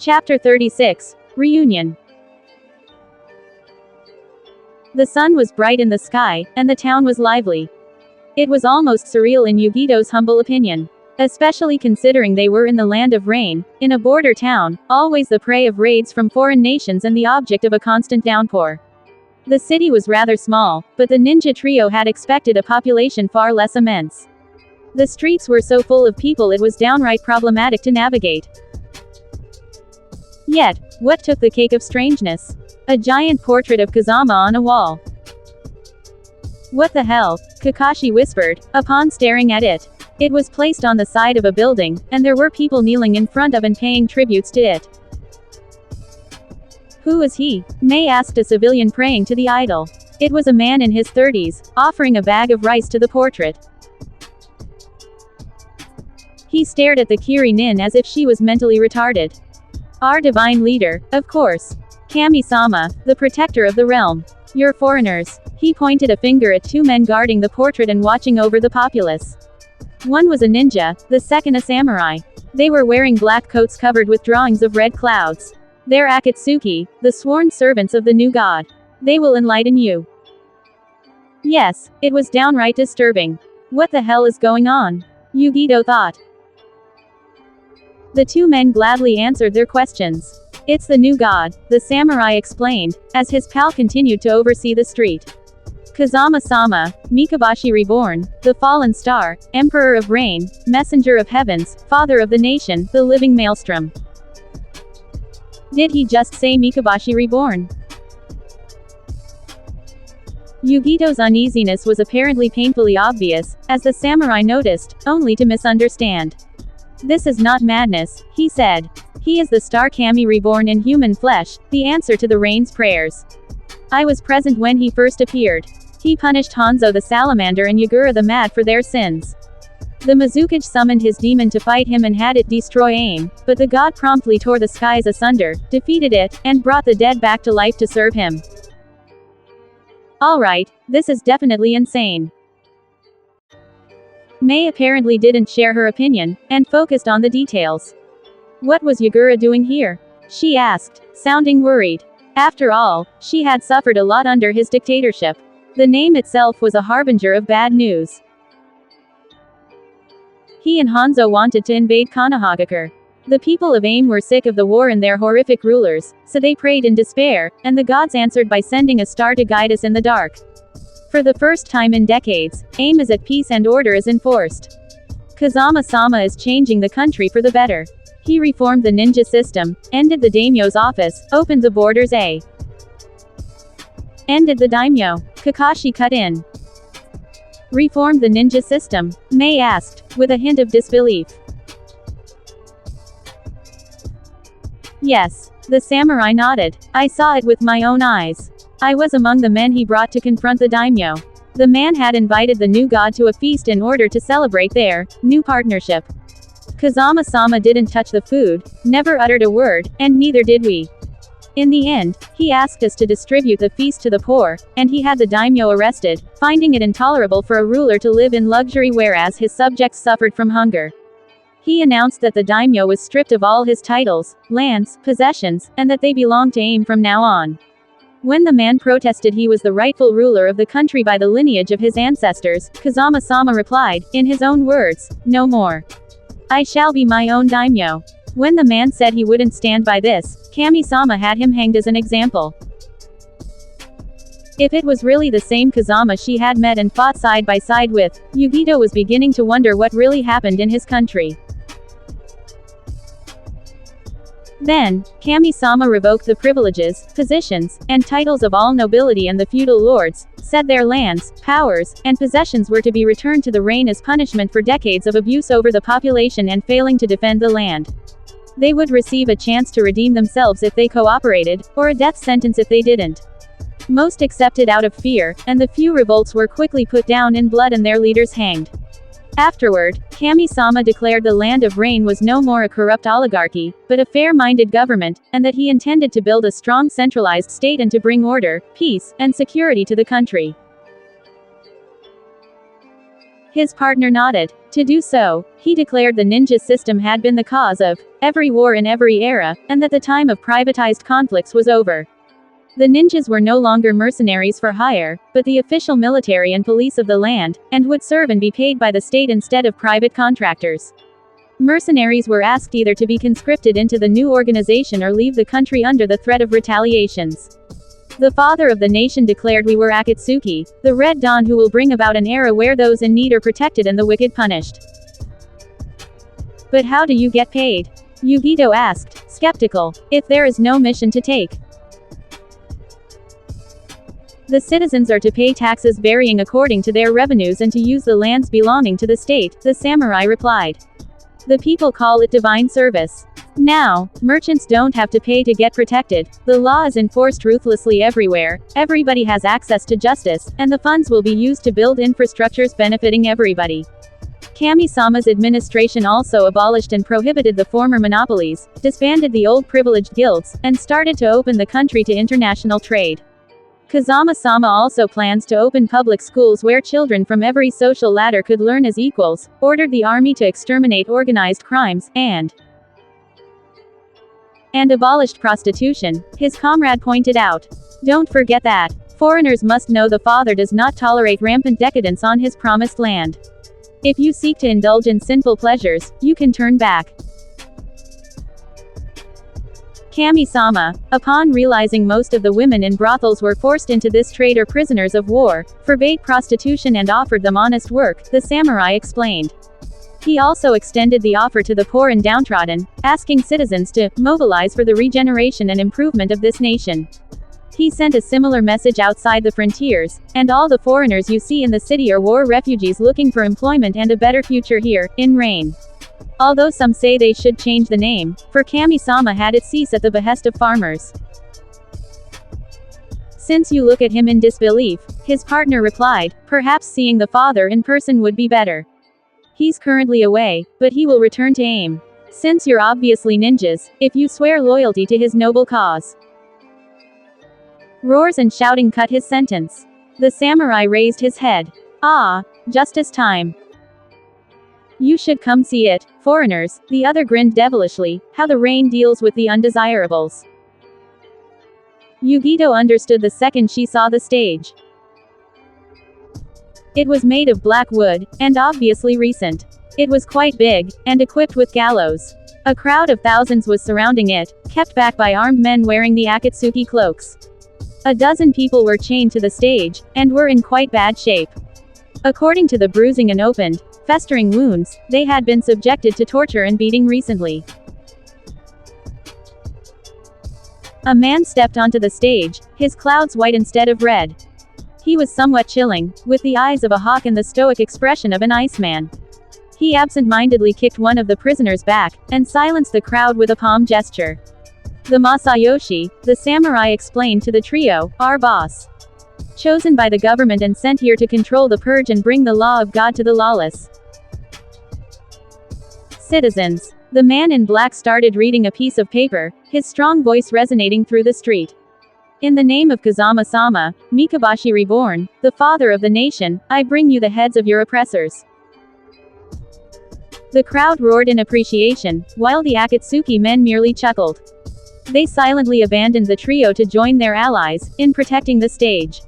Chapter 36. Reunion. The sun was bright in the sky, and the town was lively. It was almost surreal in Yugito's humble opinion. Especially considering they were in the land of rain, in a border town, always the prey of raids from foreign nations and the object of a constant downpour. The city was rather small, but the ninja trio had expected a population far less immense. The streets were so full of people it was downright problematic to navigate. Yet, what took the cake of strangeness? A giant portrait of Kazama on a wall. What the hell? Kakashi whispered, upon staring at it. It was placed on the side of a building, and there were people kneeling in front of and paying tributes to it. Who is he? May asked a civilian praying to the idol. It was a man in his 30s, offering a bag of rice to the portrait. He stared at the Kiri-nin as if she was mentally retarded. Our divine leader, of course. Kami-sama, the protector of the realm. You're foreigners. He pointed a finger at two men guarding the portrait and watching over the populace. One was a ninja, the second a samurai. They were wearing black coats covered with drawings of red clouds. They're Akatsuki, the sworn servants of the new god. They will enlighten you. Yes, it was downright disturbing. What the hell is going on? Yugito thought. The two men gladly answered their questions. It's the new god, the samurai explained, as his pal continued to oversee the street. Kazama-sama, Mikabashi reborn, the fallen star, emperor of rain, messenger of heavens, father of the nation, the living maelstrom. Did he just say Mikabashi reborn? Yugito's uneasiness was apparently painfully obvious, as the samurai noticed, only to misunderstand. This is not madness, he said. He is the star Kami reborn in human flesh, the answer to the rain's prayers. I was present when he first appeared. He punished Hanzo the salamander and Yagura the mad for their sins. The Mizukage summoned his demon to fight him and had it destroy AIM, but the god promptly tore the skies asunder, defeated it, and brought the dead back to life to serve him. Alright, this is definitely insane. May apparently didn't share her opinion, and focused on the details. What was Yagura doing here? She asked, sounding worried. After all, she had suffered a lot under his dictatorship. The name itself was a harbinger of bad news. He and Hanzo wanted to invade Konohagakure. The people of AIM were sick of the war and their horrific rulers, so they prayed in despair, and the gods answered by sending a star to guide us in the dark. For the first time in decades, AIM is at peace and order is enforced. Kazama-sama is changing the country for the better. He reformed the ninja system, ended the daimyo's office, opened the borders ended the daimyo. Kakashi cut in. Reformed the ninja system? May asked, with a hint of disbelief. Yes. The samurai nodded. I saw it with my own eyes. I was among the men he brought to confront the daimyo. The man had invited the new god to a feast in order to celebrate their new partnership. Kazama-sama didn't touch the food, never uttered a word, and neither did we. In the end, he asked us to distribute the feast to the poor, and he had the daimyo arrested, finding it intolerable for a ruler to live in luxury whereas his subjects suffered from hunger. He announced that the daimyo was stripped of all his titles, lands, possessions, and that they belonged to AIM from now on. When the man protested he was the rightful ruler of the country by the lineage of his ancestors, Kazama-sama replied, in his own words, no more. I shall be my own daimyo. When the man said he wouldn't stand by this, Kami-sama had him hanged as an example. If it was really the same Kazama she had met and fought side by side with, Yugito was beginning to wonder what really happened in his country. Then, Kami-sama revoked the privileges, positions, and titles of all nobility and the feudal lords, said their lands, powers, and possessions were to be returned to the reign as punishment for decades of abuse over the population and failing to defend the land. They would receive a chance to redeem themselves if they cooperated, or a death sentence if they didn't. Most accepted out of fear, and the few revolts were quickly put down in blood and their leaders hanged. Afterward, Kami-sama declared the Land of Rain was no more a corrupt oligarchy, but a fair-minded government, and that he intended to build a strong centralized state and to bring order, peace, and security to the country. His partner nodded. To do so, he declared the ninja system had been the cause of every war in every era, and that the time of privatized conflicts was over. The ninjas were no longer mercenaries for hire, but the official military and police of the land, and would serve and be paid by the state instead of private contractors. Mercenaries were asked either to be conscripted into the new organization or leave the country under the threat of retaliations. The father of the nation declared we were Akatsuki, the Red Dawn who will bring about an era where those in need are protected and the wicked punished. But how do you get paid? Yugito asked, skeptical. If there is no mission to take. The citizens are to pay taxes varying according to their revenues and to use the lands belonging to the state, the samurai replied. The people call it divine service. Now, merchants don't have to pay to get protected, the law is enforced ruthlessly everywhere, everybody has access to justice, and the funds will be used to build infrastructures benefiting everybody. Kami-sama's administration also abolished and prohibited the former monopolies, disbanded the old privileged guilds, and started to open the country to international trade. Kazama-sama also plans to open public schools where children from every social ladder could learn as equals, ordered the army to exterminate organized crimes, and abolished prostitution, his comrade pointed out. Don't forget that. Foreigners must know the father does not tolerate rampant decadence on his promised land. If you seek to indulge in sinful pleasures, you can turn back. Kami-sama, upon realizing most of the women in brothels were forced into this trade or prisoners of war, forbade prostitution and offered them honest work, the samurai explained. He also extended the offer to the poor and downtrodden, asking citizens to mobilize for the regeneration and improvement of this nation. He sent a similar message outside the frontiers, and all the foreigners you see in the city are war refugees looking for employment and a better future here, in Rain. Although some say they should change the name, for Kami-sama had it cease at the behest of farmers. Since you look at him in disbelief, his partner replied, perhaps seeing the father in person would be better. He's currently away, but he will return to aim. Since you're obviously ninjas, if you swear loyalty to his noble cause. Roars and shouting cut his sentence. The samurai raised his head. Ah, justice time. You should come see it, foreigners, the other grinned devilishly, how the rain deals with the undesirables. Yugito understood the second she saw the stage. It was made of black wood, and obviously recent. It was quite big, and equipped with gallows. A crowd of thousands was surrounding it, kept back by armed men wearing the Akatsuki cloaks. A dozen people were chained to the stage, and were in quite bad shape. According to the bruising and opened, festering wounds, they had been subjected to torture and beating recently. A man stepped onto the stage, his clouds white instead of red. He was somewhat chilling, with the eyes of a hawk and the stoic expression of an iceman. He absent-mindedly kicked one of the prisoners back, and silenced the crowd with a palm gesture. The Masayoshi, the samurai explained to the trio, our boss. Chosen by the government and sent here to control the purge and bring the law of God to the lawless. Citizens. The man in black started reading a piece of paper, his strong voice resonating through the street. In the name of Kazama-sama, Mikabashi reborn, the father of the nation, I bring you the heads of your oppressors. The crowd roared in appreciation, while the Akatsuki men merely chuckled. They silently abandoned the trio to join their allies, in protecting the stage.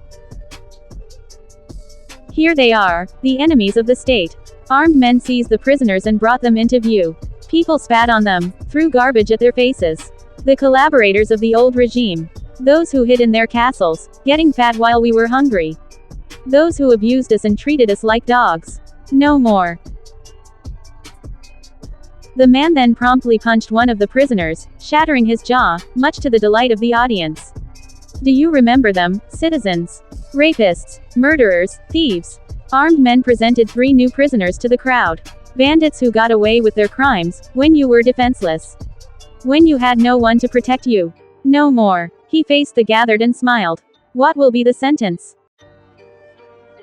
Here they are, the enemies of the state. Armed men seized the prisoners and brought them into view. People spat on them, threw garbage at their faces. The collaborators of the old regime. Those who hid in their castles, getting fat while we were hungry. Those who abused us and treated us like dogs. No more. The man then promptly punched one of the prisoners, shattering his jaw, much to the delight of the audience. Do you remember them, citizens? Rapists, murderers, thieves. Armed men presented 3 new prisoners to the crowd. Bandits who got away with their crimes, when you were defenseless. When you had no one to protect you. No more. He faced the gathered and smiled. What will be the sentence?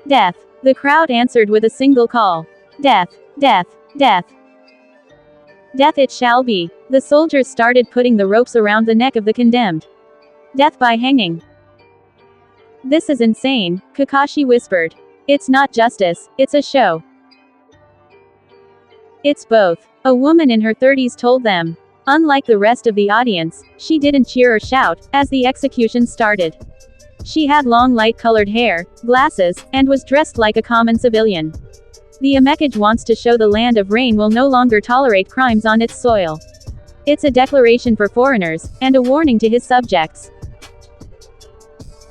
Death. The crowd answered with a single call. Death. Death. Death. Death it shall be. The soldiers started putting the ropes around the neck of the condemned. Death by hanging. This is insane, Kakashi whispered. It's not justice, it's a show. It's both. A woman in her 30s told them. Unlike the rest of the audience, she didn't cheer or shout as the execution started. She had long light-colored hair, glasses, and was dressed like a common civilian. The Imekage wants to show the land of rain will no longer tolerate crimes on its soil. It's a declaration for foreigners, and a warning to his subjects.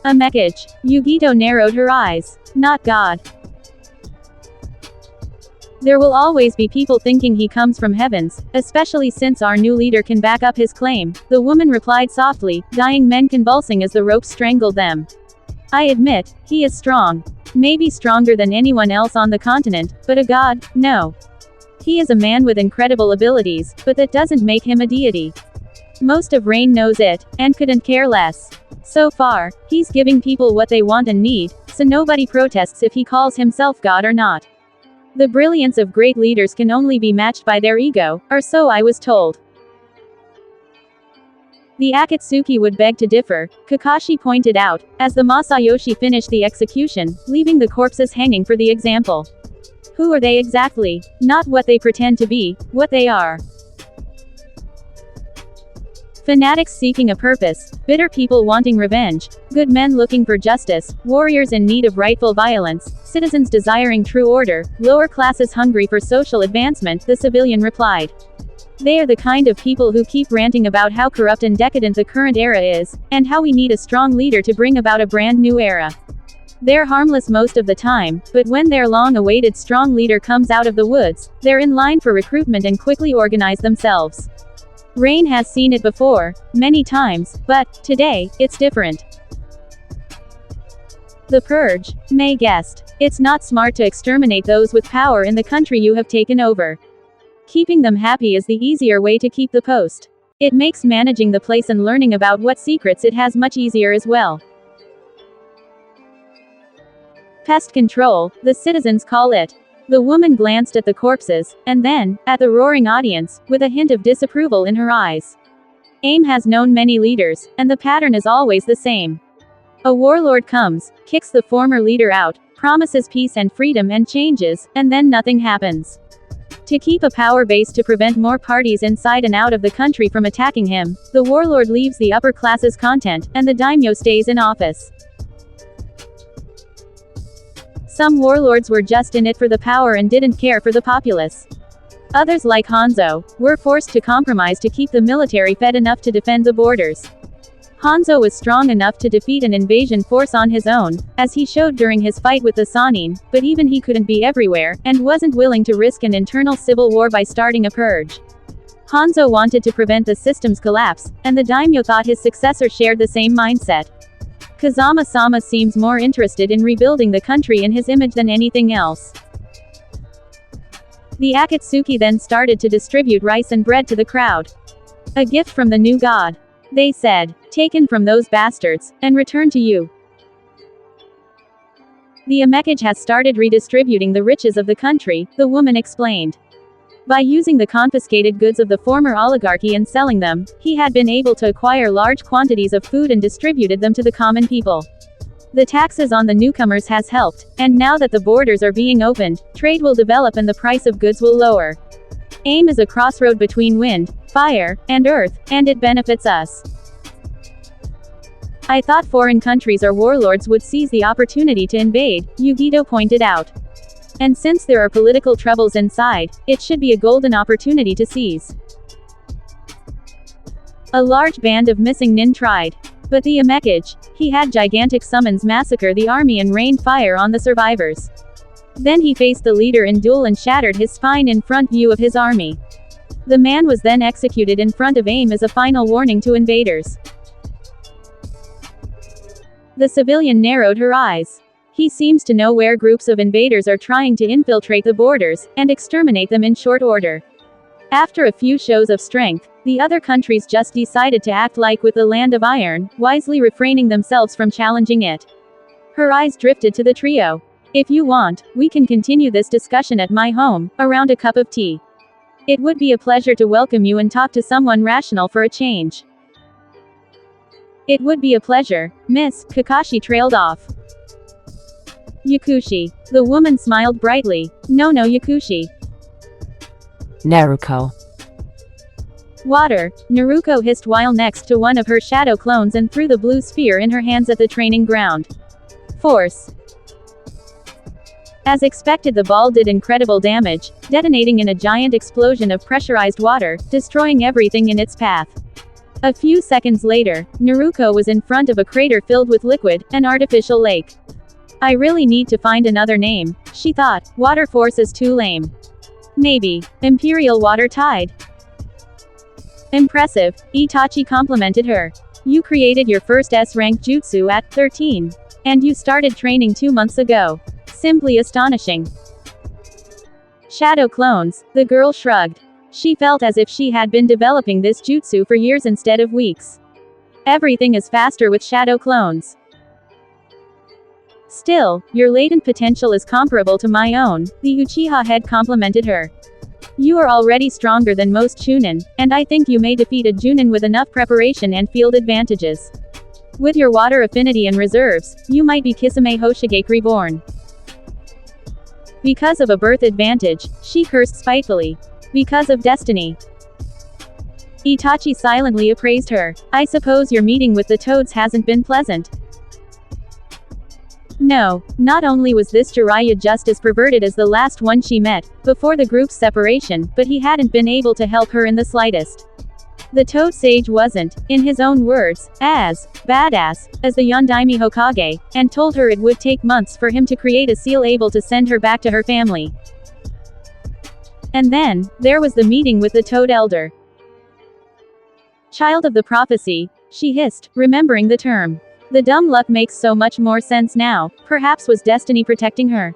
Imekage. Yugito narrowed her eyes. Not God. There will always be people thinking he comes from heavens, especially since our new leader can back up his claim, the woman replied softly, dying men convulsing as the rope strangled them. I admit, he is strong. Maybe stronger than anyone else on the continent, but a god, no. He is a man with incredible abilities, but that doesn't make him a deity. Most of Rain knows it, and couldn't care less. So far, he's giving people what they want and need, so nobody protests if he calls himself God or not. The brilliance of great leaders can only be matched by their ego, or so I was told. The Akatsuki would beg to differ, Kakashi pointed out, as the Masayoshi finished the execution, leaving the corpses hanging for the example. Who are they exactly? Not what they pretend to be, what they are. Fanatics seeking a purpose, bitter people wanting revenge, good men looking for justice, warriors in need of rightful violence, citizens desiring true order, lower classes hungry for social advancement, the civilian replied. They are the kind of people who keep ranting about how corrupt and decadent the current era is, and how we need a strong leader to bring about a brand new era. They're harmless most of the time, but when their long-awaited strong leader comes out of the woods, they're in line for recruitment and quickly organize themselves. Rain has seen it before, many times, but, today, it's different. The Purge, May guessed. It's not smart to exterminate those with power in the country you have taken over. Keeping them happy is the easier way to keep the post. It makes managing the place and learning about what secrets it has much easier as well. Pest control, the citizens call it. The woman glanced at the corpses, and then, at the roaring audience, with a hint of disapproval in her eyes. AIM has known many leaders, and the pattern is always the same. A warlord comes, kicks the former leader out, promises peace and freedom and changes, and then nothing happens. To keep a power base to prevent more parties inside and out of the country from attacking him, the warlord leaves the upper classes content, and the daimyo stays in office. Some warlords were just in it for the power and didn't care for the populace. Others, like Hanzo, were forced to compromise to keep the military fed enough to defend the borders. Hanzo was strong enough to defeat an invasion force on his own, as he showed during his fight with the Sannin, but even he couldn't be everywhere, and wasn't willing to risk an internal civil war by starting a purge. Hanzo wanted to prevent the system's collapse, and the daimyo thought his successor shared the same mindset. Kazama-sama seems more interested in rebuilding the country in his image than anything else. The Akatsuki then started to distribute rice and bread to the crowd. A gift from the new god. They said, taken from those bastards, and returned to you. The Imekage has started redistributing the riches of the country, the woman explained. By using the confiscated goods of the former oligarchy and selling them, he had been able to acquire large quantities of food and distributed them to the common people. The taxes on the newcomers has helped, and now that the borders are being opened, trade will develop and the price of goods will lower. AIM is a crossroad between wind, fire, and earth, and it benefits us. I thought foreign countries or warlords would seize the opportunity to invade, Yugito pointed out. And since there are political troubles inside, it should be a golden opportunity to seize. A large band of missing nin tried. But the Imekage, he had gigantic summons massacre the army and rained fire on the survivors. Then he faced the leader in duel and shattered his spine in front view of his army. The man was then executed in front of AIM as a final warning to invaders. The civilian narrowed her eyes. He seems to know where groups of invaders are trying to infiltrate the borders, and exterminate them in short order. After a few shows of strength, the other countries just decided to act like with the Land of Iron, wisely refraining themselves from challenging it. Her eyes drifted to the trio. If you want, we can continue this discussion at my home, around a cup of tea. It would be a pleasure to welcome you and talk to someone rational for a change. It would be a pleasure, Miss, Kakashi trailed off. Yakushi. The woman smiled brightly. No, Yakushi. Naruto. Water, Naruto hissed while next to one of her shadow clones and threw the blue sphere in her hands at the training ground. Force. As expected, the ball did incredible damage, detonating in a giant explosion of pressurized water, destroying everything in its path. A few seconds later, Naruto was in front of a crater filled with liquid, an artificial lake. I really need to find another name, she thought. Water force is too lame. Maybe Imperial Water Tide. Impressive, Itachi complimented her. You created your first S-rank jutsu at 13. And you started training 2 months ago. Simply astonishing. Shadow clones, the girl shrugged. She felt as if she had been developing this jutsu for years instead of weeks. Everything is faster with shadow clones. Still, your latent potential is comparable to my own, the Uchiha head complimented her. You are already stronger than most Chunin, and I think you may defeat a Junin with enough preparation and field advantages. With your water affinity and reserves, you might be Kisame Hoshigeki reborn. Because of a birth advantage, she cursed spitefully. Because of destiny. Itachi silently appraised her. I suppose your meeting with the toads hasn't been pleasant. No, not only was this Jiraiya just as perverted as the last one she met, before the group's separation, but he hadn't been able to help her in the slightest. The Toad Sage wasn't, in his own words, as badass as the Yondaime Hokage, and told her it would take months for him to create a seal able to send her back to her family. And then, there was the meeting with the Toad Elder. Child of the prophecy, she hissed, remembering the term. The dumb luck makes so much more sense now, perhaps was destiny protecting her.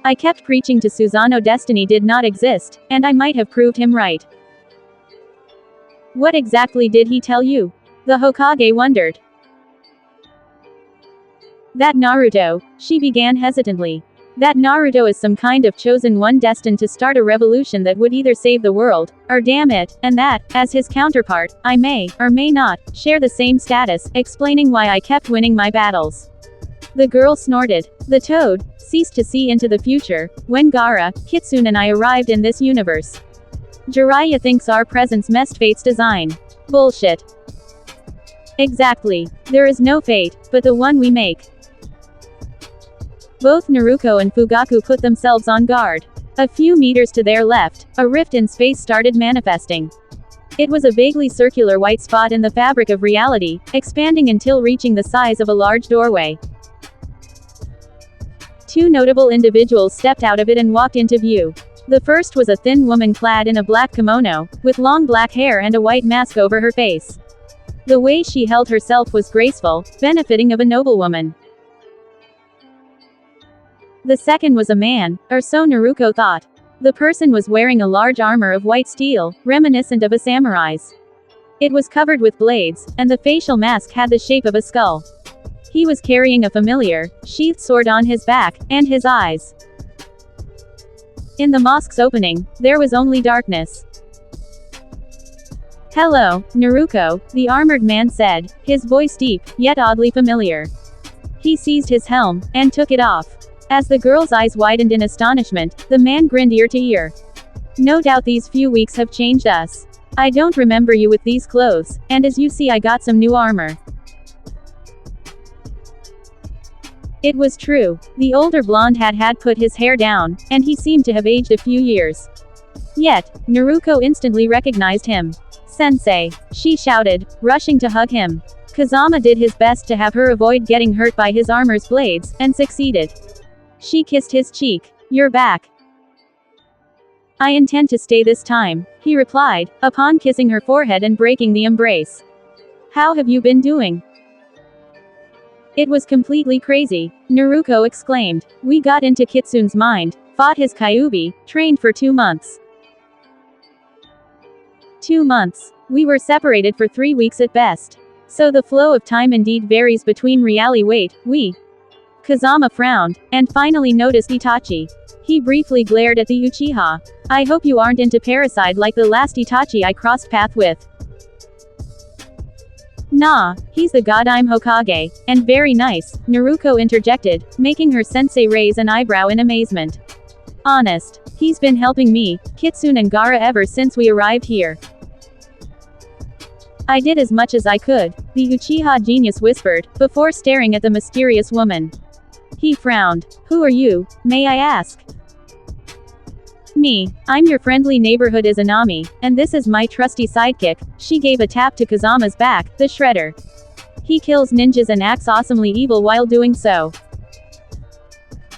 I kept preaching to Susanoo destiny did not exist, and I might have proved him right. What exactly did he tell you? The Hokage wondered. That Naruto, she began hesitantly. That Naruto is some kind of chosen one destined to start a revolution that would either save the world, or damn it, and that, as his counterpart, I may, or may not, share the same status, explaining why I kept winning my battles. The girl snorted. The toad ceased to see into the future, when Gaara, Kitsune and I arrived in this universe. Jiraiya thinks our presence messed fate's design. Bullshit. Exactly. There is no fate, but the one we make. Both Naruto and Fugaku put themselves on guard. A few meters to their left, a rift in space started manifesting. It was a vaguely circular white spot in the fabric of reality, expanding until reaching the size of a large doorway. Two notable individuals stepped out of it and walked into view. The first was a thin woman clad in a black kimono, with long black hair and a white mask over her face. The way she held herself was graceful, befitting of a noblewoman. The second was a man, or so Naruto thought. The person was wearing a large armor of white steel, reminiscent of a samurai's. It was covered with blades, and the facial mask had the shape of a skull. He was carrying a familiar, sheathed sword on his back, and his eyes. In the mosque's opening, there was only darkness. Hello, Naruto, the armored man said, his voice deep, yet oddly familiar. He seized his helm, and took it off. As the girl's eyes widened in astonishment, the man grinned ear to ear. No doubt these few weeks have changed us. I don't remember you with these clothes, and as you see I got some new armor. It was true. The older blonde had put his hair down, and he seemed to have aged a few years. Yet, Naruto instantly recognized him. Sensei, she shouted, rushing to hug him. Kazama did his best to have her avoid getting hurt by his armor's blades, and succeeded. She kissed his cheek. You're back. I intend to stay this time, he replied, upon kissing her forehead and breaking the embrace. How have you been doing? It was completely crazy, Naruto exclaimed. We got into Kitsune's mind, fought his Kyuubi, trained for 2 months. 2 months. We were separated for 3 weeks at best. So the flow of time indeed varies between reality. Wait, we. Kazama frowned, and finally noticed Itachi. He briefly glared at the Uchiha. I hope you aren't into parasite like the last Itachi I crossed path with. Nah, he's the Godime Hokage, and very nice, Naruto interjected, making her sensei raise an eyebrow in amazement. Honest. He's been helping me, Kitsune and Gaara ever since we arrived here. I did as much as I could, the Uchiha genius whispered, before staring at the mysterious woman. He frowned. Who are you, may I ask? Me. I'm your friendly neighborhood Izanami, and this is my trusty sidekick. She gave a tap to Kazama's back, the Shredder. He kills ninjas and acts awesomely evil while doing so.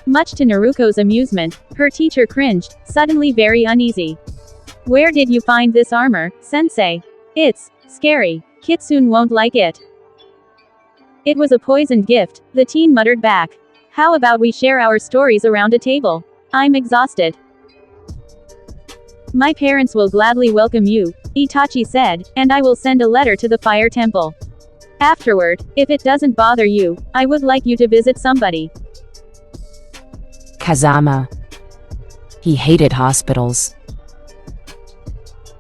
Much to Naruko's amusement, her teacher cringed, suddenly very uneasy. Where did you find this armor, sensei? It's scary. Kitsune won't like it. It was a poisoned gift, the teen muttered back. How about we share our stories around a table? I'm exhausted. My parents will gladly welcome you, Itachi said, and I will send a letter to the fire temple. Afterward, if it doesn't bother you, I would like you to visit somebody. Kazama. He hated hospitals.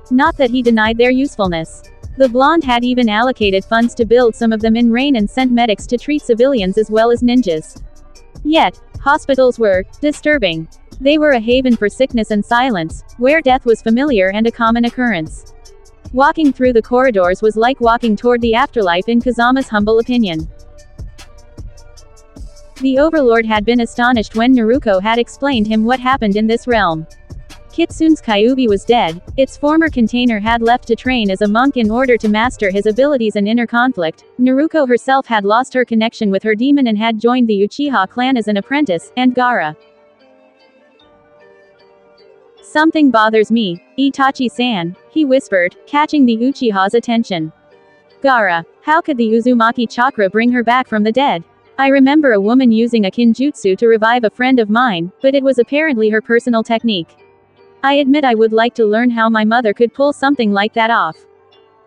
Not that he denied their usefulness. The blonde had even allocated funds to build some of them in Rain and sent medics to treat civilians as well as ninjas. Yet, hospitals were disturbing. They were a haven for sickness and silence, where death was familiar and a common occurrence. Walking through the corridors was like walking toward the afterlife in Kazama's humble opinion. The Overlord had been astonished when Naruto had explained him what happened in this realm. Kitsune's Kyuubi was dead, its former container had left to train as a monk in order to master his abilities and inner conflict. Naruto herself had lost her connection with her demon and had joined the Uchiha clan as an apprentice, and Gaara. Something bothers me, Itachi-san, he whispered, catching the Uchiha's attention. Gaara, how could the Uzumaki chakra bring her back from the dead? I remember a woman using a kinjutsu to revive a friend of mine, but it was apparently her personal technique. I admit I would like to learn how my mother could pull something like that off.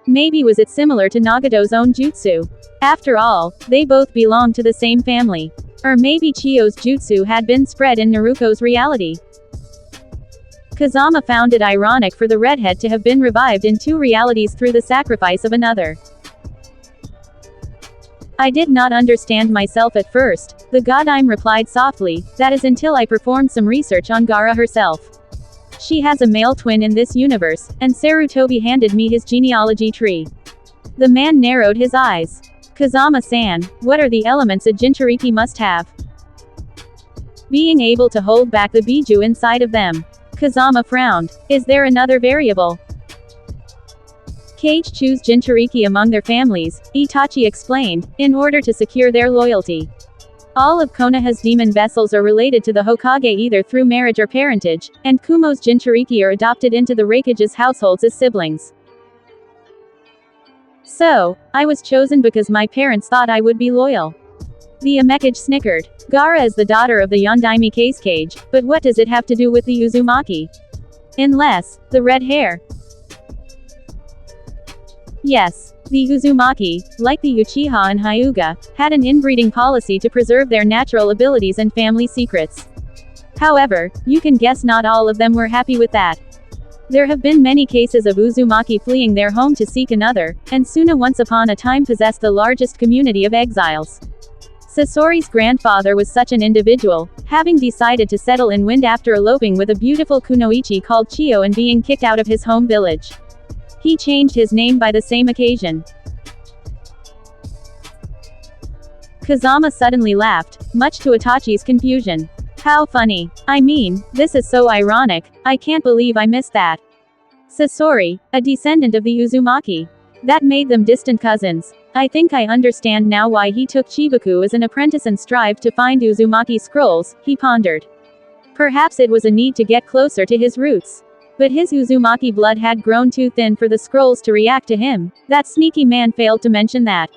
Maybe was it similar to Nagato's own jutsu? After all, they both belong to the same family. Or maybe Chiyo's jutsu had been spread in Naruto's reality. Kazama found it ironic for the redhead to have been revived in two realities through the sacrifice of another. I did not understand myself at first, the Godime replied softly, that is until I performed some research on Gaara herself. She has a male twin in this universe, and Sarutobi handed me his genealogy tree. The man narrowed his eyes. Kazama-san, what are the elements a Jinchuriki must have? Being able to hold back the Biju inside of them. Kazama frowned. Is there another variable? Kage choose Jinchuriki among their families, Itachi explained, in order to secure their loyalty. All of Konoha's demon vessels are related to the Hokage either through marriage or parentage, and Kumo's Jinchuriki are adopted into the Raikage's households as siblings. So, I was chosen because my parents thought I would be loyal. The Amekage snickered. Gaara is the daughter of the Yondaime Kage, but what does it have to do with the Uzumaki? Unless, the red hair. Yes, the Uzumaki, like the Uchiha and Hyuga, had an inbreeding policy to preserve their natural abilities and family secrets. However, you can guess not all of them were happy with that. There have been many cases of Uzumaki fleeing their home to seek another, and Suna once upon a time possessed the largest community of exiles. Sasori's grandfather was such an individual, having decided to settle in Wind after eloping with a beautiful kunoichi called Chiyo and being kicked out of his home village. He changed his name by the same occasion. Kazama suddenly laughed, much to Itachi's confusion. How funny. I mean, this is so ironic, I can't believe I missed that. Sasori, a descendant of the Uzumaki. That made them distant cousins. I think I understand now why he took Chibaku as an apprentice and strived to find Uzumaki scrolls, he pondered. Perhaps it was a need to get closer to his roots. But his Uzumaki blood had grown too thin for the scrolls to react to him. That sneaky man failed to mention that.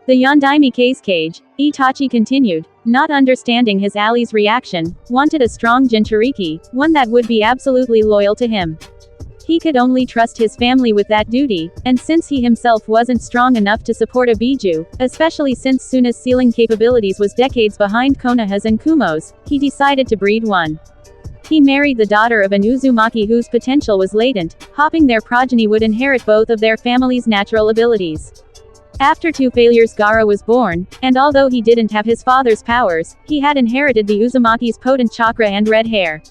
The Yondaime Kage, Itachi continued, not understanding his ally's reaction, wanted a strong Jinchuriki, one that would be absolutely loyal to him. He could only trust his family with that duty, and since he himself wasn't strong enough to support a Biju, especially since Suna's sealing capabilities was decades behind Konoha's and Kumo's, he decided to breed one. He married the daughter of an Uzumaki whose potential was latent, hoping their progeny would inherit both of their family's natural abilities. After 2 failures Gaara was born, and although he didn't have his father's powers, he had inherited the Uzumaki's potent chakra and red hair.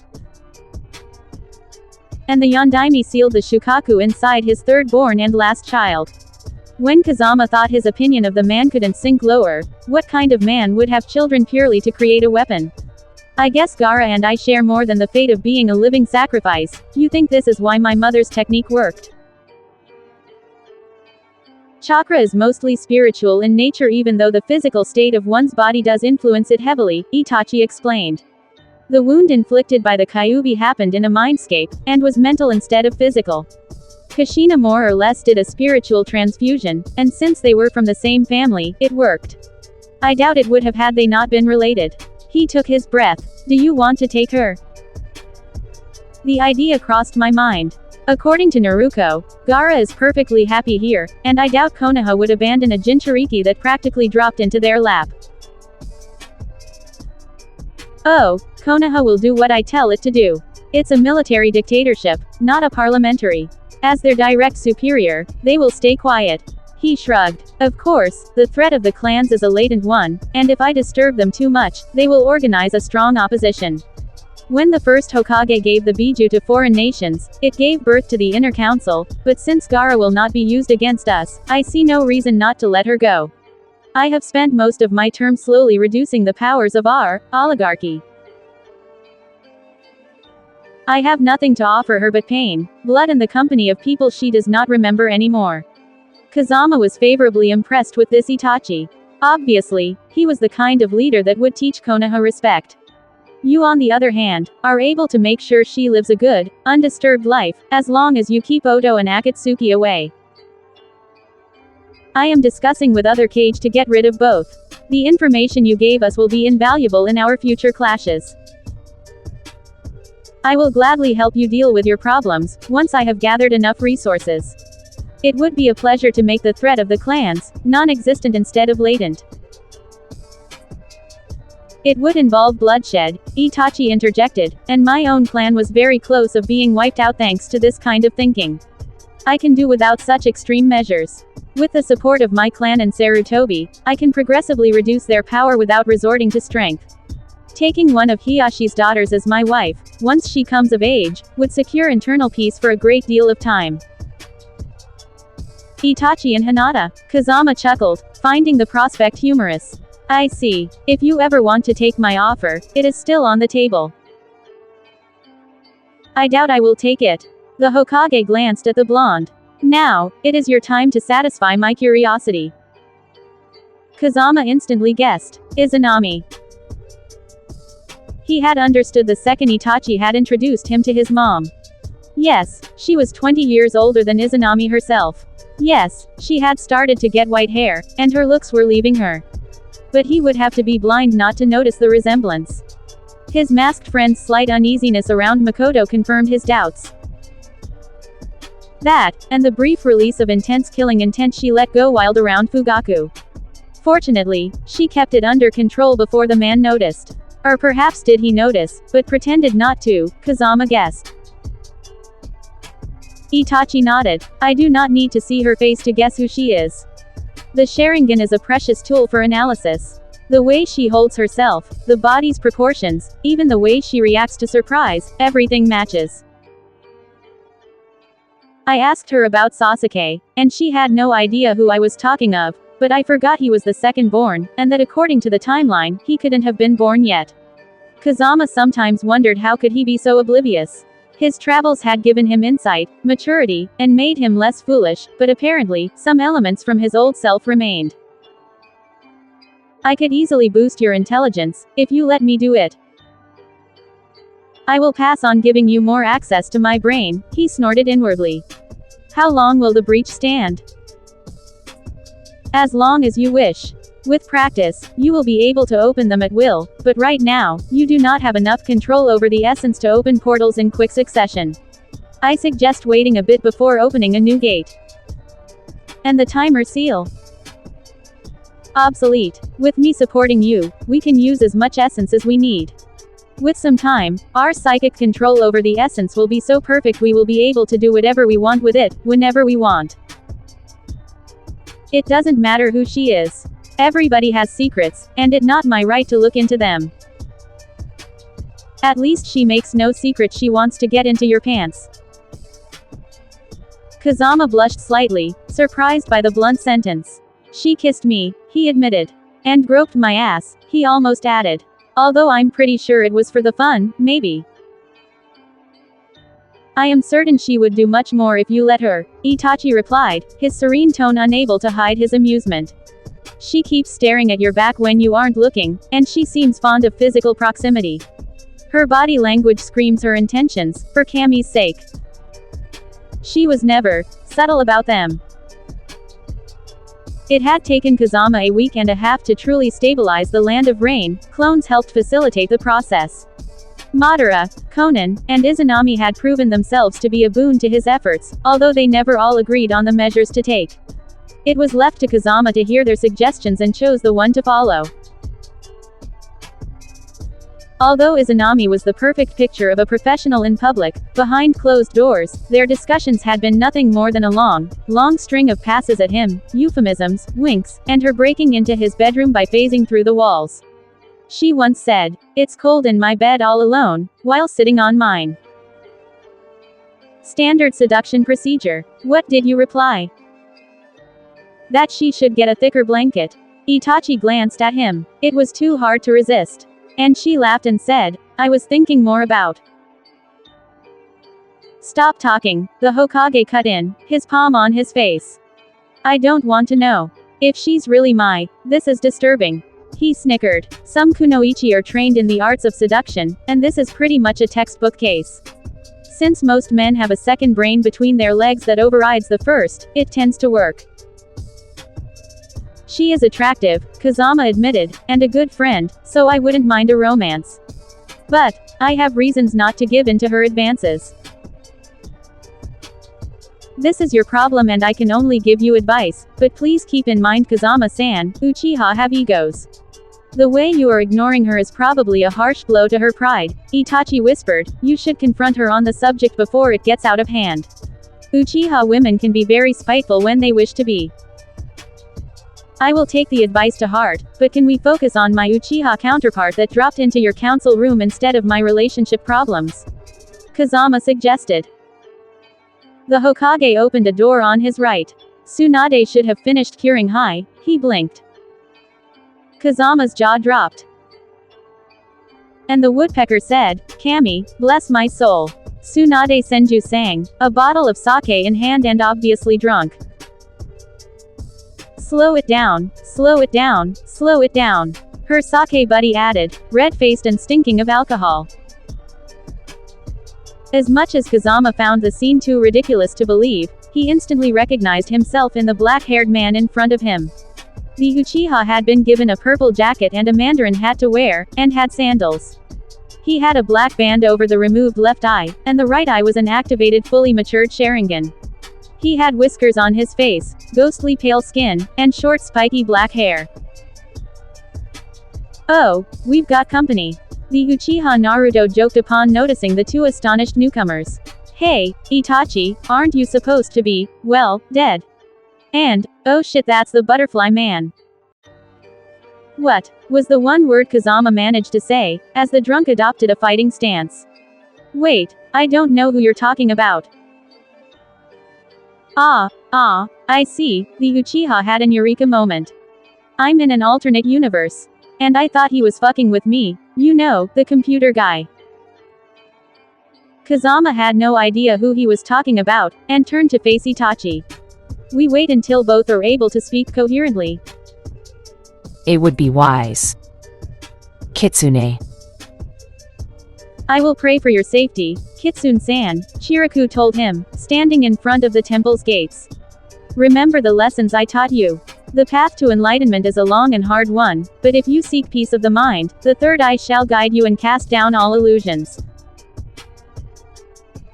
And the Yondaime sealed the Shukaku inside his third-born and last child. When Kazama thought his opinion of the man couldn't sink lower, what kind of man would have children purely to create a weapon? I guess Gaara and I share more than the fate of being a living sacrifice. You think this is why my mother's technique worked? Chakra is mostly spiritual in nature even though the physical state of one's body does influence it heavily, Itachi explained. The wound inflicted by the Kyuubi happened in a mindscape, and was mental instead of physical. Kushina more or less did a spiritual transfusion, and since they were from the same family, it worked. I doubt it would have had they not been related. He took his breath. Do you want to take her? The idea crossed my mind. According to Naruto, Gaara is perfectly happy here, and I doubt Konoha would abandon a Jinchuriki that practically dropped into their lap. Oh, Konoha will do what I tell it to do. It's a military dictatorship, not a parliamentary. As their direct superior, they will stay quiet. He shrugged. Of course, the threat of the clans is a latent one, and if I disturb them too much, they will organize a strong opposition. When the first Hokage gave the Biju to foreign nations, it gave birth to the Inner Council, but since Gaara will not be used against us, I see no reason not to let her go. I have spent most of my term slowly reducing the powers of our oligarchy. I have nothing to offer her but pain, blood and the company of people she does not remember anymore. Kazama was favorably impressed with this Itachi. Obviously, he was the kind of leader that would teach Konoha respect. You on the other hand, are able to make sure she lives a good, undisturbed life, as long as you keep Oto and Akatsuki away. I am discussing with other Kage to get rid of both. The information you gave us will be invaluable in our future clashes. I will gladly help you deal with your problems, once I have gathered enough resources. It would be a pleasure to make the threat of the clans non-existent instead of latent. It would involve bloodshed, Itachi interjected, and my own clan was very close of being wiped out thanks to this kind of thinking. I can do without such extreme measures. With the support of my clan and Sarutobi, I can progressively reduce their power without resorting to strength. Taking one of Hiyashi's daughters as my wife, once she comes of age, would secure internal peace for a great deal of time. Itachi and Hinata. Kazama chuckled, finding the prospect humorous. I see. If you ever want to take my offer, it is still on the table. I doubt I will take it. The Hokage glanced at the blonde. Now, it is your time to satisfy my curiosity. Kazama instantly guessed. Izanami. He had understood the second Itachi had introduced him to his mom. Yes, she was 20 years older than Izanami herself. Yes, she had started to get white hair, and her looks were leaving her. But he would have to be blind not to notice the resemblance. His masked friend's slight uneasiness around Makoto confirmed his doubts. That, and the brief release of intense killing intent she let go wild around Fugaku. Fortunately, she kept it under control before the man noticed. Or perhaps did he notice, but pretended not to, Kazama guessed. Itachi nodded. I do not need to see her face to guess who she is. The Sharingan is a precious tool for analysis. The way she holds herself, the body's proportions, even the way she reacts to surprise, everything matches. I asked her about Sasuke, and she had no idea who I was talking of, but I forgot he was the second born, and that according to the timeline, he couldn't have been born yet. Kazama sometimes wondered how could he be so oblivious. His travels had given him insight, maturity, and made him less foolish, but apparently, some elements from his old self remained. I could easily boost your intelligence, if you let me do it. I will pass on giving you more access to my brain, he snorted inwardly. How long will the breach stand? As long as you wish. With practice, you will be able to open them at will, but right now, you do not have enough control over the essence to open portals in quick succession. I suggest waiting a bit before opening a new gate. And the timer seal? Obsolete. With me supporting you, we can use as much essence as we need. With some time, our psychic control over the essence will be so perfect we will be able to do whatever we want with it, whenever we want. It doesn't matter who she is. Everybody has secrets, and it's not my right to look into them. At least she makes no secret she wants to get into your pants. Kazama blushed slightly, surprised by the blunt sentence. She kissed me, he admitted. And groped my ass, he almost added. Although I'm pretty sure it was for the fun, maybe. I am certain she would do much more if you let her, Itachi replied, his serene tone unable to hide his amusement. She keeps staring at your back when you aren't looking, and she seems fond of physical proximity. Her body language screams her intentions, for Cammy's sake. She was never subtle about them. It had taken Kazama a week and a half to truly stabilize the land of rain. Clones helped facilitate the process. Madara, Konan, and Izanami had proven themselves to be a boon to his efforts, although they never all agreed on the measures to take. It was left to Kazama to hear their suggestions and chose the one to follow. Although Izanami was the perfect picture of a professional in public, behind closed doors, their discussions had been nothing more than a long string of passes at him, euphemisms, winks, and her breaking into his bedroom by phasing through the walls. She once said, "It's cold in my bed all alone," while sitting on mine. Standard seduction procedure. What did you reply? That she should get a thicker blanket. Itachi glanced at him. It was too hard to resist. And she laughed and said, "I was thinking more about." Stop talking, the Hokage cut in, his palm on his face. I don't want to know. If she's really this is disturbing. He snickered. Some kunoichi are trained in the arts of seduction, and this is pretty much a textbook case. Since most men have a second brain between their legs that overrides the first, it tends to work. She is attractive, Kazama admitted, and a good friend, so I wouldn't mind a romance. But I have reasons not to give in to her advances. This is your problem and I can only give you advice, but please keep in mind Kazama-san, Uchiha have egos. The way you are ignoring her is probably a harsh blow to her pride, Itachi whispered. You should confront her on the subject before it gets out of hand. Uchiha women can be very spiteful when they wish to be. I will take the advice to heart, but can we focus on my Uchiha counterpart that dropped into your council room instead of my relationship problems? Kazama suggested. The Hokage opened a door on his right. Tsunade should have finished curing Hai, he blinked. Kazama's jaw dropped. And the woodpecker said, "Cammy, bless my soul." Tsunade Senju sang, a bottle of sake in hand and obviously drunk. Slow it down, slow it down, slow it down. Her sake buddy added, red-faced and stinking of alcohol. As much as Kazama found the scene too ridiculous to believe, he instantly recognized himself in the black-haired man in front of him. The Uchiha had been given a purple jacket and a mandarin hat to wear, and had sandals. He had a black band over the removed left eye, and the right eye was an activated fully matured Sharingan. He had whiskers on his face, ghostly pale skin, and short spiky black hair. Oh, we've got company. The Uchiha Naruto joked upon noticing the two astonished newcomers. Hey, Itachi, aren't you supposed to be, well, dead? And, oh shit, that's the butterfly man. What was the one word Kazama managed to say, as the drunk adopted a fighting stance? Wait, I don't know who you're talking about. I see, the Uchiha had an eureka moment. I'm in an alternate universe. And I thought he was fucking with me, you know, the computer guy. Kazama had no idea who he was talking about, and turned to face Itachi. We wait until both are able to speak coherently. It would be wise. Kitsune. I will pray for your safety, Kitsune-san, Chiraku told him, standing in front of the temple's gates. Remember the lessons I taught you. The path to enlightenment is a long and hard one, but if you seek peace of the mind, the third eye shall guide you and cast down all illusions.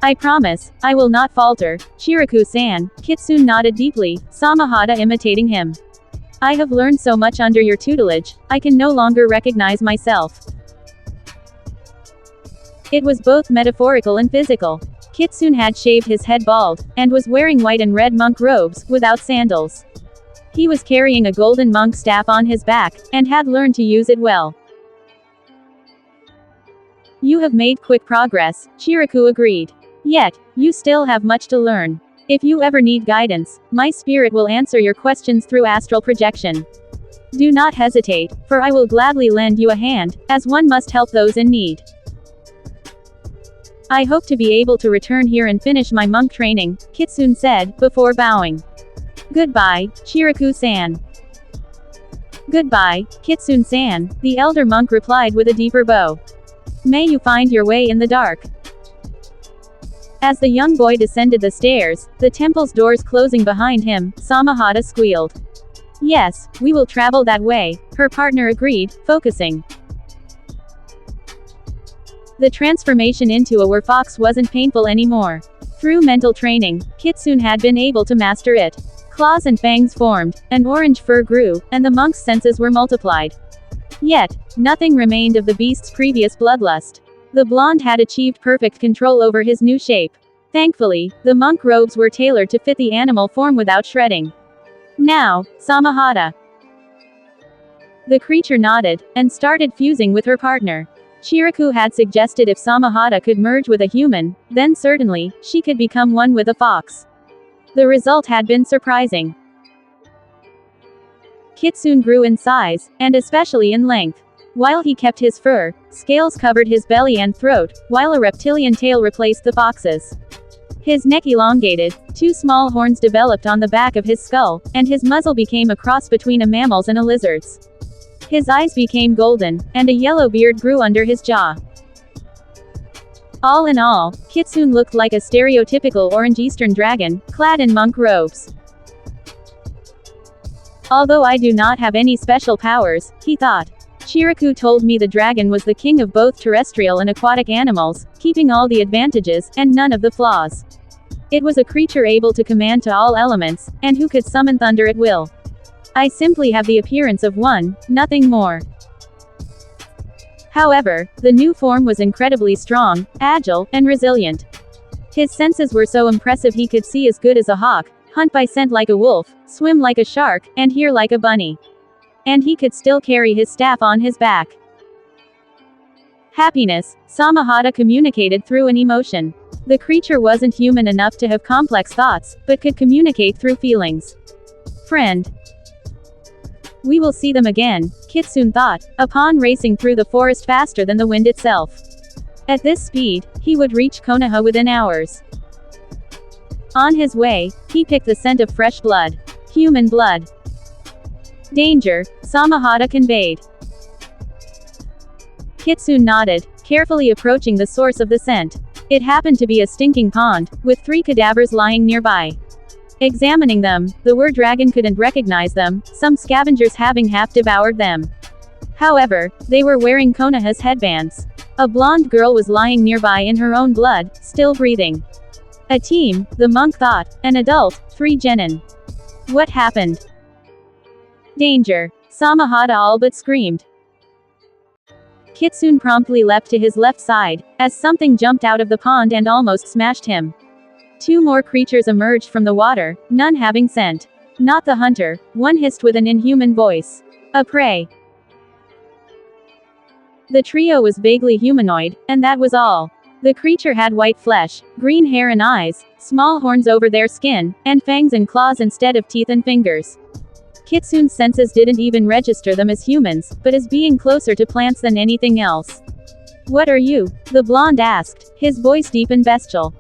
I promise, I will not falter, Chiraku-san. Kitsune nodded deeply, Samahata imitating him. I have learned so much under your tutelage, I can no longer recognize myself. It was both metaphorical and physical. Kitsune had shaved his head bald, and was wearing white and red monk robes, without sandals. He was carrying a golden monk staff on his back, and had learned to use it well. You have made quick progress, Chiriku agreed. Yet, you still have much to learn. If you ever need guidance, my spirit will answer your questions through astral projection. Do not hesitate, for I will gladly lend you a hand, as one must help those in need. I hope to be able to return here and finish my monk training, Kitsune said, before bowing. Goodbye, Chiriku-san. Goodbye, Kitsune-san, the elder monk replied with a deeper bow. May you find your way in the dark. As the young boy descended the stairs, the temple's doors closing behind him, Samahata squealed. Yes, we will travel that way, her partner agreed, focusing. The transformation into a werewolf wasn't painful anymore. Through mental training, Kitsune had been able to master it. Claws and fangs formed, an orange fur grew, and the monk's senses were multiplied. Yet, nothing remained of the beast's previous bloodlust. The blonde had achieved perfect control over his new shape. Thankfully, the monk robes were tailored to fit the animal form without shredding. Now, Samahata. The creature nodded, and started fusing with her partner. Chiriku had suggested if Samahata could merge with a human, then certainly, she could become one with a fox. The result had been surprising. Kitsune grew in size, and especially in length. While he kept his fur, scales covered his belly and throat, while a reptilian tail replaced the fox's. His neck elongated, two small horns developed on the back of his skull, and his muzzle became a cross between a mammal's and a lizard's. His eyes became golden, and a yellow beard grew under his jaw. All in all, Kitsune looked like a stereotypical orange Eastern dragon, clad in monk robes. Although I do not have any special powers, he thought. Chiriku told me the dragon was the king of both terrestrial and aquatic animals, keeping all the advantages, and none of the flaws. It was a creature able to command to all elements, and who could summon thunder at will. I simply have the appearance of one, nothing more. However, the new form was incredibly strong, agile, and resilient. His senses were so impressive he could see as good as a hawk, hunt by scent like a wolf, swim like a shark, and hear like a bunny. And he could still carry his staff on his back. Happiness, Samahata communicated through an emotion. The creature wasn't human enough to have complex thoughts, but could communicate through feelings. Friend. We will see them again, Kitsune thought, upon racing through the forest faster than the wind itself. At this speed, he would reach Konoha within hours. On his way, he picked the scent of fresh blood. Human blood. Danger, Samahata conveyed. Kitsune nodded, carefully approaching the source of the scent. It happened to be a stinking pond, with 3 cadavers lying nearby. Examining them, the were-dragon couldn't recognize them, some scavengers having half-devoured them. However, they were wearing Konoha's headbands. A blonde girl was lying nearby in her own blood, still breathing. A team, the monk thought, an adult, 3 genin. What happened? Danger, Samahata all but screamed. Kitsune promptly leapt to his left side, as something jumped out of the pond and almost smashed him. 2 more creatures emerged from the water, none having scent. Not the hunter, one hissed with an inhuman voice. A prey. The trio was vaguely humanoid, and that was all. The creature had white flesh, green hair and eyes, small horns over their skin, and fangs and claws instead of teeth and fingers. Kitsune's senses didn't even register them as humans, but as being closer to plants than anything else. What are you? The blonde asked, his voice deep and bestial.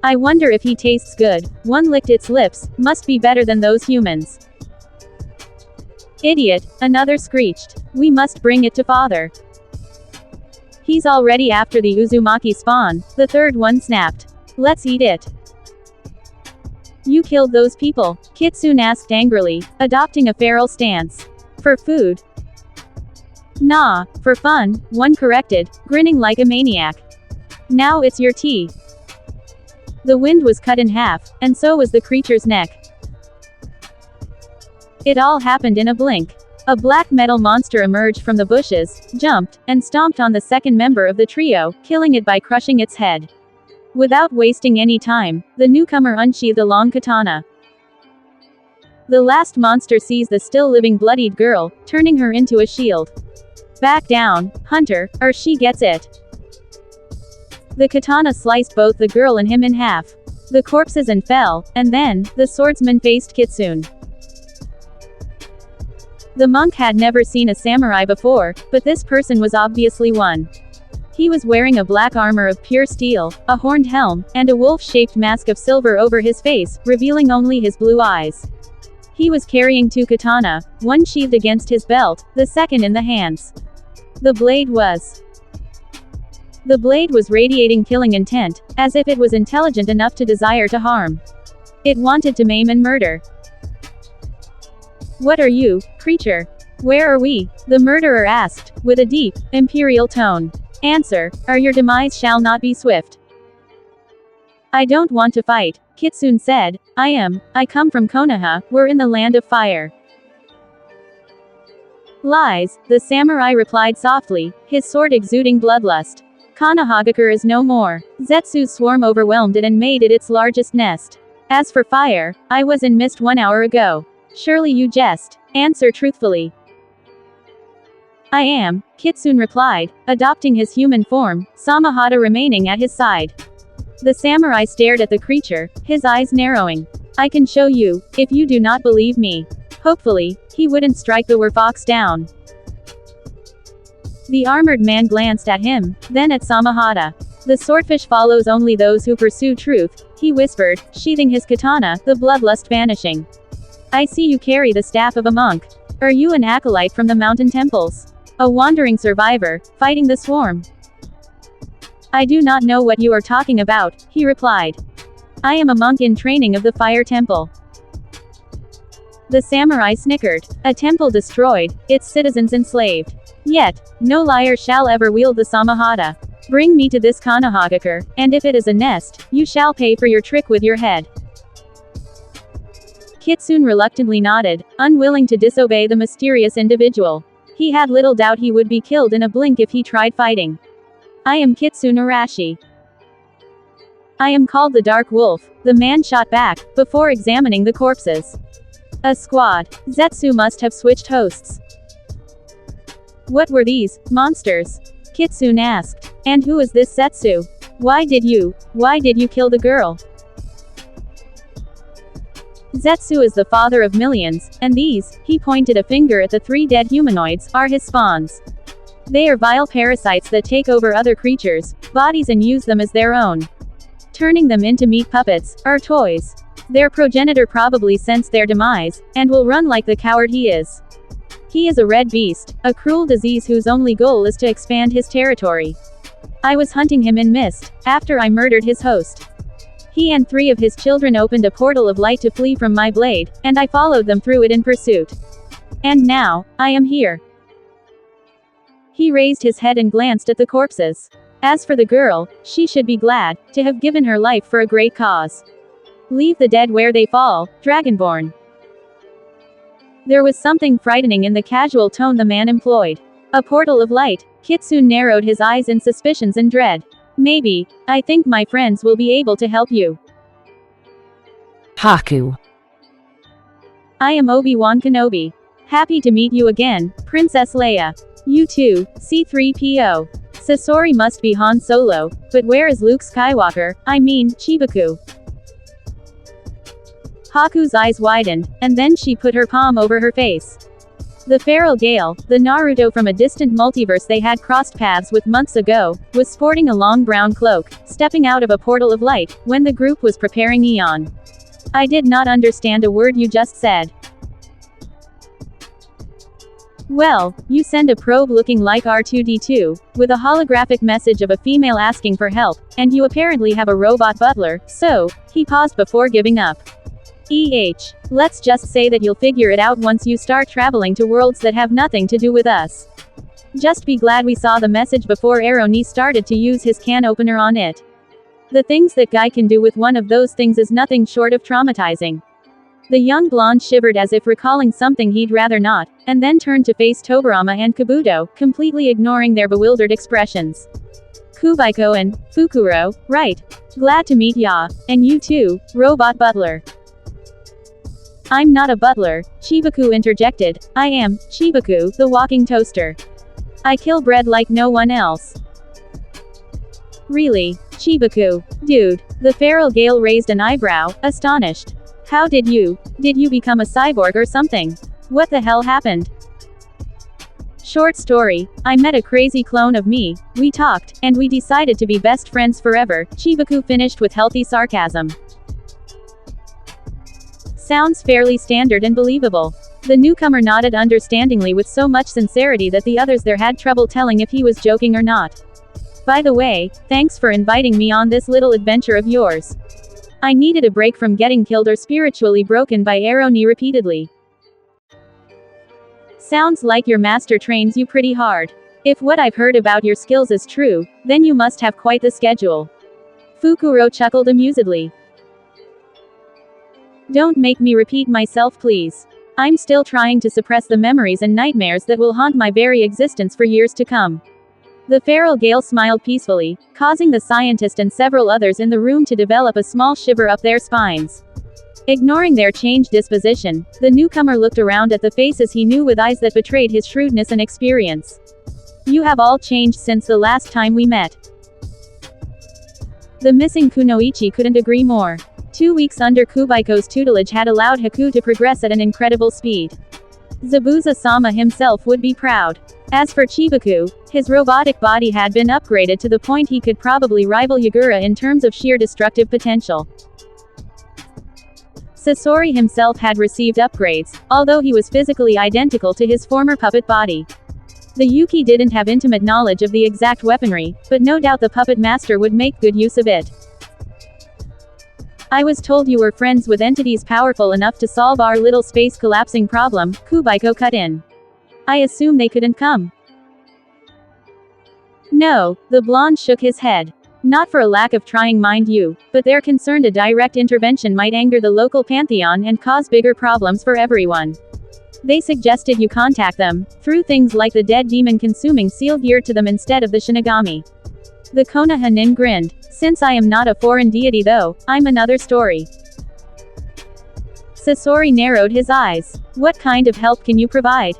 I wonder if he tastes good. One licked its lips, must be better than those humans. Idiot, another screeched. We must bring it to father. He's already after the Uzumaki spawn, the third one snapped. Let's eat it. You killed those people? Kitsune asked angrily, adopting a feral stance. For food? Nah, for fun, one corrected, grinning like a maniac. Now it's your tea. The wind was cut in half, and so was the creature's neck. It all happened in a blink. A black metal monster emerged from the bushes, jumped, and stomped on the second member of the trio, killing it by crushing its head. Without wasting any time, the newcomer unsheathed a long katana. The last monster sees the still living bloodied girl, turning her into a shield. Back down, hunter, or she gets it. The katana sliced both the girl and him in half. The corpses and fell, and then, the swordsman faced Kitsune. The monk had never seen a samurai before, but this person was obviously one. He was wearing a black armor of pure steel, a horned helm, and a wolf-shaped mask of silver over his face, revealing only his blue eyes. He was carrying two katana, one sheathed against his belt, the second in the hands. The blade was radiating killing intent, as if it was intelligent enough to desire to harm. It wanted to maim and murder. "What are you, creature? Where are we?" the murderer asked, with a deep, imperial tone. "Answer, or your demise shall not be swift." "I don't want to fight," Kitsune said. I come from Konoha, we're in the land of fire." "Lies," the samurai replied softly, his sword exuding bloodlust. "Konohagakure is no more. Zetsu's swarm overwhelmed it and made it its largest nest. As for fire, I was in mist 1 hour ago. Surely you jest. Answer truthfully." "I am," Kitsune replied, adopting his human form, Samahata remaining at his side. The samurai stared at the creature, his eyes narrowing. "I can show you, if you do not believe me." Hopefully, he wouldn't strike the werfox down. The armored man glanced at him, then at Samahata. "The swordfish follows only those who pursue truth," he whispered, sheathing his katana, the bloodlust vanishing. "I see you carry the staff of a monk. Are you an acolyte from the mountain temples? A wandering survivor, fighting the swarm?" "I do not know what you are talking about," he replied. "I am a monk in training of the fire temple." The samurai snickered. "A temple destroyed, its citizens enslaved. Yet, no liar shall ever wield the Samahata. Bring me to this Konohagakure, and if it is a nest, you shall pay for your trick with your head." Kitsune reluctantly nodded, unwilling to disobey the mysterious individual. He had little doubt he would be killed in a blink if he tried fighting. "I am Kitsune Arashi. I am called the Dark Wolf," the man shot back, before examining the corpses. "A squad. Zetsu must have switched hosts." "What were these monsters?" Kitsune asked. "And who is this Zetsu? Why did you kill the girl?" "Zetsu is the father of millions, and these," he pointed a finger at the 3 dead humanoids, "are his spawns. They are vile parasites that take over other creatures' bodies and use them as their own, turning them into meat puppets, or toys. Their progenitor probably sensed their demise, and will run like the coward he is. He is a red beast, a cruel disease whose only goal is to expand his territory. I was hunting him in mist, after I murdered his host. He and 3 of his children opened a portal of light to flee from my blade, and I followed them through it in pursuit. And now, I am here." He raised his head and glanced at the corpses. As for the girl, she should be glad to have given her life for a great cause. Leave the dead where they fall, Dragonborn. There was something frightening in the casual tone the man employed. A portal of light. Kitsune narrowed his eyes in suspicions and dread. "Maybe, I think my friends will be able to help you." Haku. "I am Obi-Wan Kenobi. Happy to meet you again, Princess Leia. You too, C-3PO. Sasori must be Han Solo, but where is Luke Skywalker, I mean, Chibaku?" Haku's eyes widened, and then she put her palm over her face. The feral Gale, the Naruto from a distant multiverse they had crossed paths with months ago, was sporting a long brown cloak, stepping out of a portal of light, when the group was preparing Eon. "I did not understand a word you just said." "Well, you send a probe looking like R2-D2, with a holographic message of a female asking for help, and you apparently have a robot butler, so," he paused before giving up. Let's just say that you'll figure it out once you start traveling to worlds that have nothing to do with us. Just be glad we saw the message before Aroni started to use his can opener on it. The things that guy can do with one of those things is nothing short of traumatizing." The young blonde shivered as if recalling something he'd rather not, and then turned to face Tobarama and Kabuto, completely ignoring their bewildered expressions. "Kubaiko and Fukuro, right. Glad to meet ya. And you too, Robot Butler." I'm not a butler, Chibaku interjected. I am, Chibaku, the walking toaster. I kill bread like no one else. Really? Chibaku. Dude. The feral Gale raised an eyebrow, astonished. How did you become a cyborg or something? What the hell happened? Short story, I met a crazy clone of me, we talked, and we decided to be best friends forever, Chibaku finished with healthy sarcasm. Sounds fairly standard and believable. The newcomer nodded understandingly with so much sincerity that the others there had trouble telling if he was joking or not. By the way, thanks for inviting me on this little adventure of yours. I needed a break from getting killed or spiritually broken by Aroni repeatedly. Sounds like your master trains you pretty hard. If what I've heard about your skills is true, then you must have quite the schedule. Fukuro chuckled amusedly. Don't make me repeat myself, please. I'm still trying to suppress the memories and nightmares that will haunt my very existence for years to come. The feral Gale smiled peacefully, causing the scientist and several others in the room to develop a small shiver up their spines. Ignoring their changed disposition, the newcomer looked around at the faces he knew with eyes that betrayed his shrewdness and experience. You have all changed since the last time we met. The missing Kunoichi couldn't agree more. 2 weeks under Kubaiko's tutelage had allowed Haku to progress at an incredible speed. Zabuza-sama himself would be proud. As for Chibaku, his robotic body had been upgraded to the point he could probably rival Yagura in terms of sheer destructive potential. Sasori himself had received upgrades, although he was physically identical to his former puppet body. The Yuki didn't have intimate knowledge of the exact weaponry, but no doubt the puppet master would make good use of it. I was told you were friends with entities powerful enough to solve our little space collapsing problem, Kubaiko cut in. I assume they couldn't come. No, the blonde shook his head. Not for a lack of trying, mind you, but they're concerned a direct intervention might anger the local pantheon and cause bigger problems for everyone. They suggested you contact them, through things like the dead demon consuming seal geared to them instead of the Shinigami. The Konoha nin grinned. Since I am not a foreign deity though, I'm another story. Sasori narrowed his eyes. What kind of help can you provide?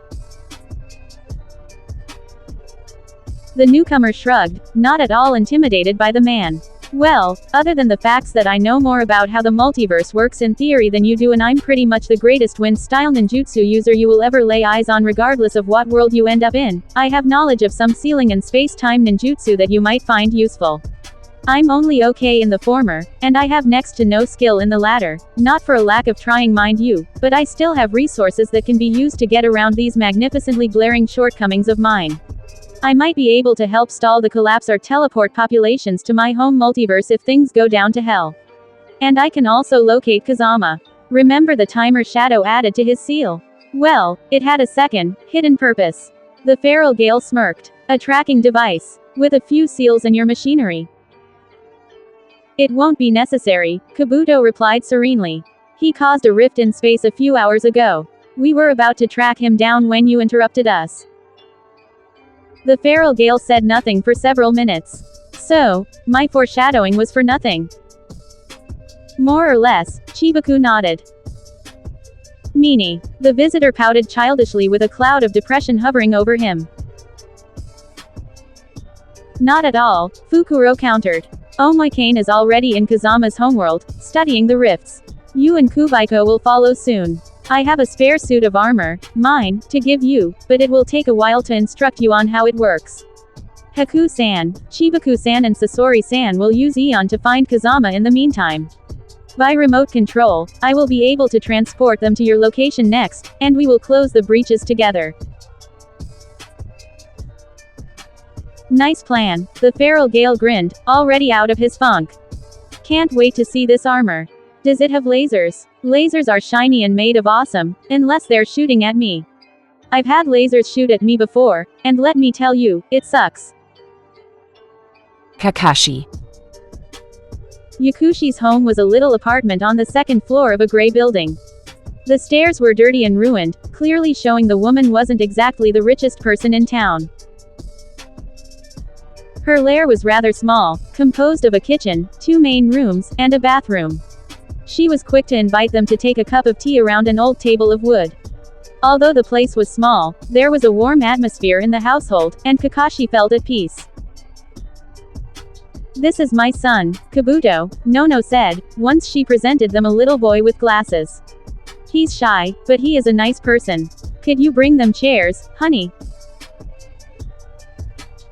The newcomer shrugged, not at all intimidated by the man. Well, other than the facts that I know more about how the multiverse works in theory than you do, and I'm pretty much the greatest wind-style ninjutsu user you will ever lay eyes on regardless of what world you end up in, I have knowledge of some ceiling and space-time ninjutsu that you might find useful. I'm only okay in the former, and I have next to no skill in the latter, not for a lack of trying, mind you, but I still have resources that can be used to get around these magnificently glaring shortcomings of mine. I might be able to help stall the collapse or teleport populations to my home multiverse if things go down to hell. And I can also locate Kazama. Remember the timer Shadow added to his seal? Well, it had a second, hidden purpose. The feral Gale smirked. A tracking device. With a few seals and your machinery. It won't be necessary, Kabuto replied serenely. He caused a rift in space a few hours ago. We were about to track him down when you interrupted us. The feral Gale said nothing for several minutes. So, my foreshadowing was for nothing. More or less, Chibaku nodded. Meanie. The visitor pouted childishly with a cloud of depression hovering over him. Not at all, Fukuro countered. Omoikane is already in Kazama's homeworld, studying the rifts. You and Kubaiko will follow soon. I have a spare suit of armor, mine, to give you, but it will take a while to instruct you on how it works. Haku-san, Chibaku-san and Sasori-san will use Eon to find Kazama in the meantime. By remote control, I will be able to transport them to your location next, and we will close the breaches together. Nice plan, the feral Gale grinned, already out of his funk. Can't wait to see this armor. Does it have lasers? Lasers are shiny and made of awesome, unless they're shooting at me. I've had lasers shoot at me before, and let me tell you, it sucks. Kakashi. Yakushi's home was a little apartment on the second floor of a gray building. The stairs were dirty and ruined, clearly showing the woman wasn't exactly the richest person in town. Her lair was rather small, composed of a kitchen, 2 main rooms, and a bathroom. She was quick to invite them to take a cup of tea around an old table of wood. Although the place was small, there was a warm atmosphere in the household, and Kakashi felt at peace. "This is my son, Kabuto," Nono said, once she presented them a little boy with glasses. "He's shy, but he is a nice person. Could you bring them chairs, honey?"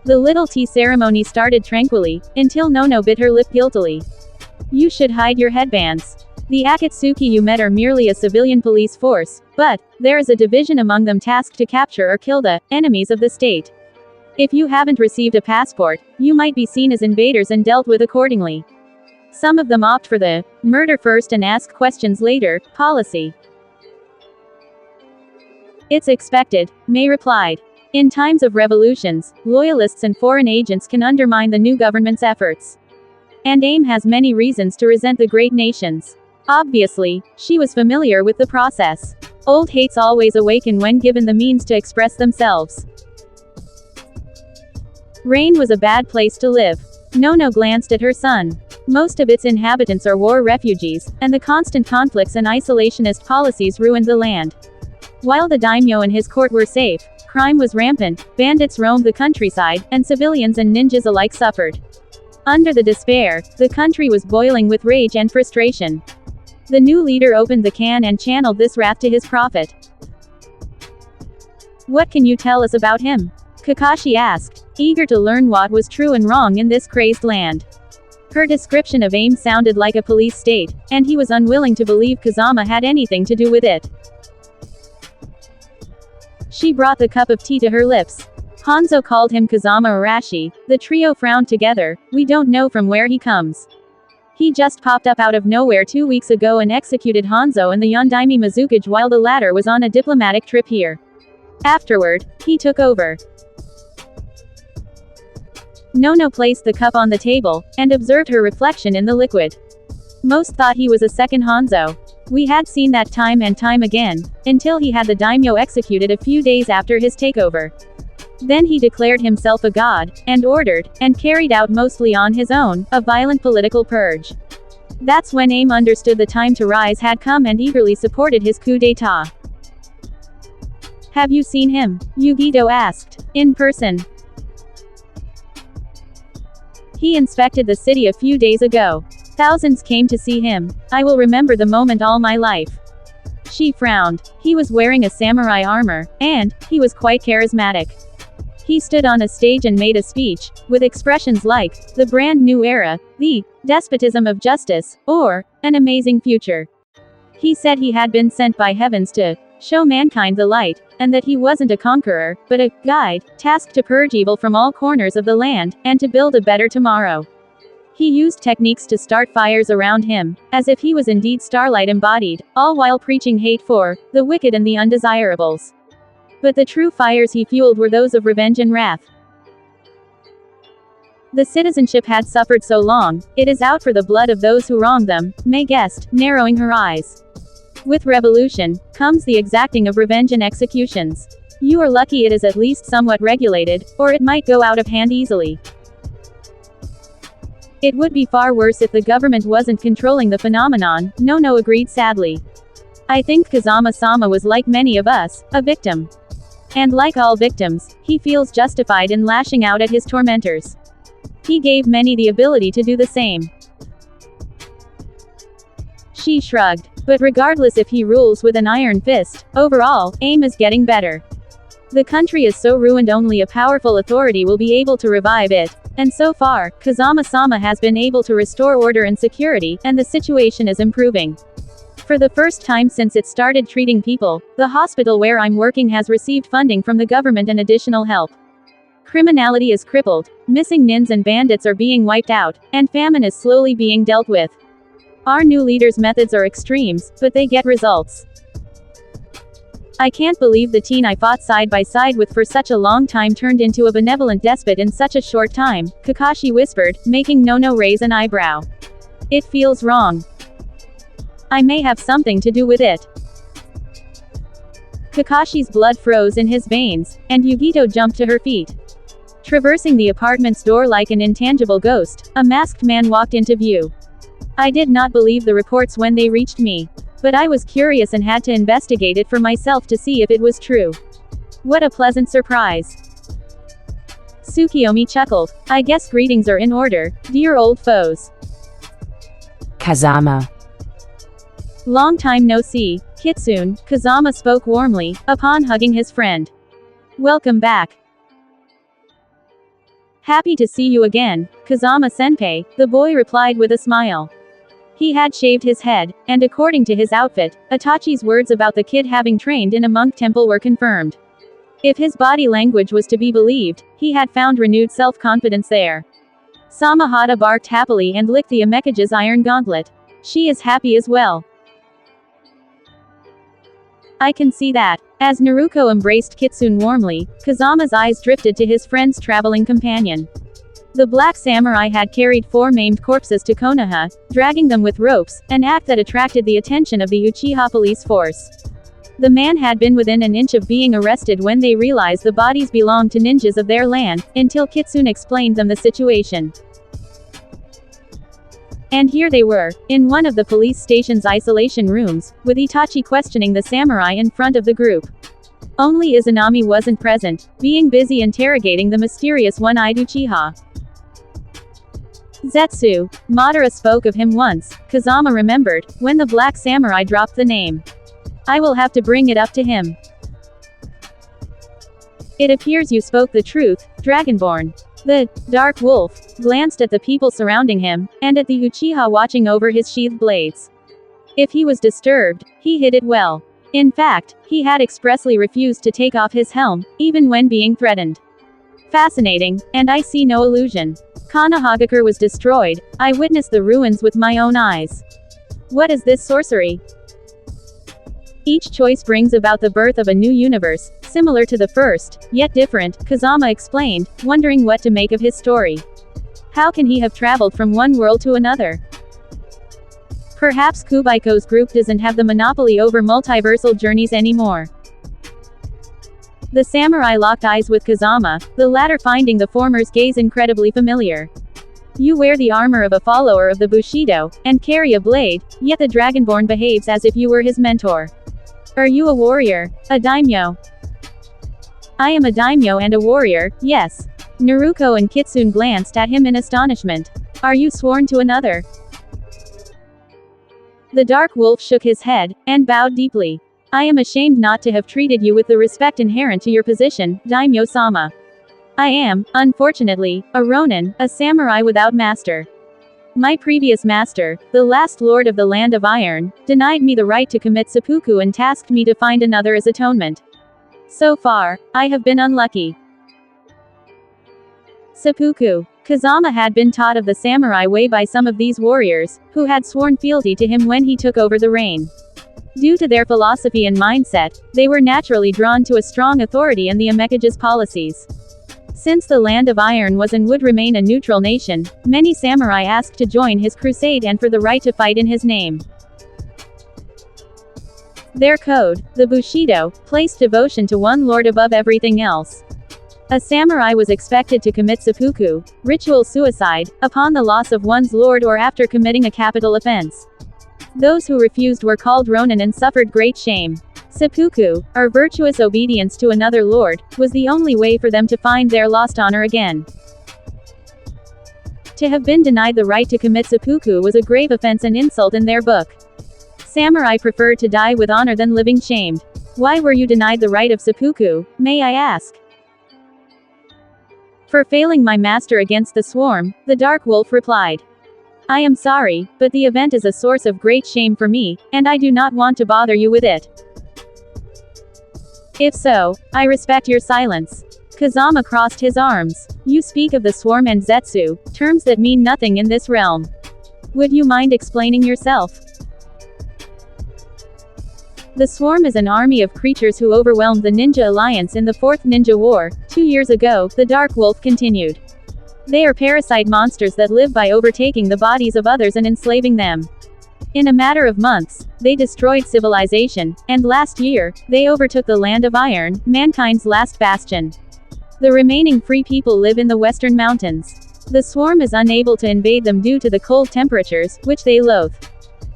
The little tea ceremony started tranquilly, until Nono bit her lip guiltily. "You should hide your headbands. The Akatsuki you met are merely a civilian police force, but there is a division among them tasked to capture or kill the enemies of the state. If you haven't received a passport, you might be seen as invaders and dealt with accordingly. Some of them opt for the murder first and ask questions later policy." "It's expected," May replied. "In times of revolutions, loyalists and foreign agents can undermine the new government's efforts. And AIM has many reasons to resent the great nations." Obviously, she was familiar with the process. Old hates always awaken when given the means to express themselves. Rain was a bad place to live. Nono glanced at her son. Most of its inhabitants are war refugees, and the constant conflicts and isolationist policies ruined the land. While the daimyo and his court were safe, crime was rampant, bandits roamed the countryside, and civilians and ninjas alike suffered. Under the despair, the country was boiling with rage and frustration. The new leader opened the can and channeled this wrath to his prophet. "What can you tell us about him?" Kakashi asked, eager to learn what was true and wrong in this crazed land. Her description of AIM sounded like a police state, and he was unwilling to believe Kazama had anything to do with it. She brought the cup of tea to her lips. Hanzo called him Kazama Arashi. The trio frowned together. "We don't know from where he comes. He just popped up out of nowhere 2 weeks ago and executed Hanzo and the Yondaime Mizukage while the latter was on a diplomatic trip here. Afterward, he took over." Nono placed the cup on the table, and observed her reflection in the liquid. "Most thought he was a second Hanzo. We had seen that time and time again, until he had the daimyo executed a few days after his takeover. Then he declared himself a god, and ordered, and carried out mostly on his own, a violent political purge. That's when AIM understood the time to rise had come and eagerly supported his coup d'état." "Have you seen him?" Yugito asked. "In person. He inspected the city a few days ago. Thousands came to see him. I will remember the moment all my life." She frowned. He was wearing a samurai armor, and he was quite charismatic. He stood on a stage and made a speech, with expressions like, "the brand new era," "the despotism of justice," or, "an amazing future." He said he had been sent by heavens to show mankind the light, and that he wasn't a conqueror, but a guide, tasked to purge evil from all corners of the land, and to build a better tomorrow. He used techniques to start fires around him, as if he was indeed starlight embodied, all while preaching hate for the wicked and the undesirables. But the true fires he fueled were those of revenge and wrath. The citizenship had suffered so long, it is out for the blood of those who wronged them, May guessed, narrowing her eyes. With revolution, comes the exacting of revenge and executions. You are lucky it is at least somewhat regulated, or it might go out of hand easily. It would be far worse if the government wasn't controlling the phenomenon, Nono agreed sadly. I think Kazama-sama was like many of us, a victim. And like all victims, he feels justified in lashing out at his tormentors. He gave many the ability to do the same. She shrugged. But regardless if he rules with an iron fist, overall, AIM is getting better. The country is so ruined only a powerful authority will be able to revive it. And so far, Kazama-sama has been able to restore order and security, and the situation is improving. For the first time since it started treating people, the hospital where I'm working has received funding from the government and additional help. Criminality is crippled, missing nins and bandits are being wiped out, and famine is slowly being dealt with. Our new leader's methods are extremes, but they get results. I can't believe the teen I fought side by side with for such a long time turned into a benevolent despot in such a short time, Kakashi whispered, making Nono raise an eyebrow. It feels wrong. I may have something to do with it. Kakashi's blood froze in his veins, and Yugito jumped to her feet. Traversing the apartment's door like an intangible ghost, a masked man walked into view. I did not believe the reports when they reached me. But I was curious and had to investigate it for myself to see if it was true. What a pleasant surprise. Tsukiyomi chuckled. I guess greetings are in order, dear old foes. Kazama. Long time no see, Kitsune, Kazama spoke warmly, upon hugging his friend. Welcome back. Happy to see you again, Kazama-senpai, the boy replied with a smile. He had shaved his head, and according to his outfit, Itachi's words about the kid having trained in a monk temple were confirmed. If his body language was to be believed, he had found renewed self-confidence there. Samahata barked happily and licked the Amekage's iron gauntlet. She is happy as well. I can see that. As Naruto embraced Kitsune warmly, Kazama's eyes drifted to his friend's traveling companion. The black samurai had carried 4 maimed corpses to Konoha, dragging them with ropes, an act that attracted the attention of the Uchiha police force. The man had been within an inch of being arrested when they realized the bodies belonged to ninjas of their land, until Kitsune explained them the situation. And here they were, in one of the police station's isolation rooms, with Itachi questioning the samurai in front of the group. Only Izanami wasn't present, being busy interrogating the mysterious one-eyed Uchiha. Zetsu, Madara spoke of him once, Kazama remembered, when the black samurai dropped the name. I will have to bring it up to him. It appears you spoke the truth, Dragonborn. The Dark Wolf glanced at the people surrounding him, and at the Uchiha watching over his sheathed blades. If he was disturbed, he hid it well. In fact, he had expressly refused to take off his helm, even when being threatened. Fascinating, and I see no illusion. Konohagakure was destroyed. I witnessed the ruins with my own eyes. What is this sorcery? Each choice brings about the birth of a new universe, similar to the first, yet different, Kazama explained, wondering what to make of his story. How can he have traveled from one world to another? Perhaps Kubaiko's group doesn't have the monopoly over multiversal journeys anymore. The samurai locked eyes with Kazama, the latter finding the former's gaze incredibly familiar. You wear the armor of a follower of the Bushido, and carry a blade, yet the Dragonborn behaves as if you were his mentor. Are you a warrior? A daimyo? I am a daimyo and a warrior, yes. Naruto and Kitsune glanced at him in astonishment. Are you sworn to another? The Dark Wolf shook his head, and bowed deeply. I am ashamed not to have treated you with the respect inherent to your position, daimyo-sama. I am, unfortunately, a ronin, a samurai without master. My previous master, the last lord of the Land of Iron, denied me the right to commit seppuku and tasked me to find another as atonement. So far, I have been unlucky. Seppuku. Kazama had been taught of the samurai way by some of these warriors, who had sworn fealty to him when he took over the reign. Due to their philosophy and mindset, they were naturally drawn to a strong authority in the Amekage's policies. Since the Land of Iron was and would remain a neutral nation, many samurai asked to join his crusade and for the right to fight in his name. Their code, the Bushido, placed devotion to one lord above everything else. A samurai was expected to commit seppuku, ritual suicide, upon the loss of one's lord or after committing a capital offense. Those who refused were called ronin and suffered great shame. Seppuku, or virtuous obedience to another lord, was the only way for them to find their lost honor again. To have been denied the right to commit seppuku was a grave offense and insult in their book. Samurai preferred to die with honor than living shamed. Why were you denied the right of seppuku, may I ask? For failing my master against the swarm, the Dark Wolf replied. I am sorry, but the event is a source of great shame for me, and I do not want to bother you with it. If so, I respect your silence. Kazama crossed his arms. You speak of the swarm and zetsu, terms that mean nothing in this realm. Would you mind explaining yourself? The swarm is an army of creatures who overwhelmed the Ninja Alliance in the Fourth Ninja War, 2 years ago, the Dark Wolf continued. They are parasite monsters that live by overtaking the bodies of others and enslaving them. In a matter of months, they destroyed civilization, and last year, they overtook the Land of Iron, mankind's last bastion. The remaining free people live in the Western Mountains. The swarm is unable to invade them due to the cold temperatures, which they loathe.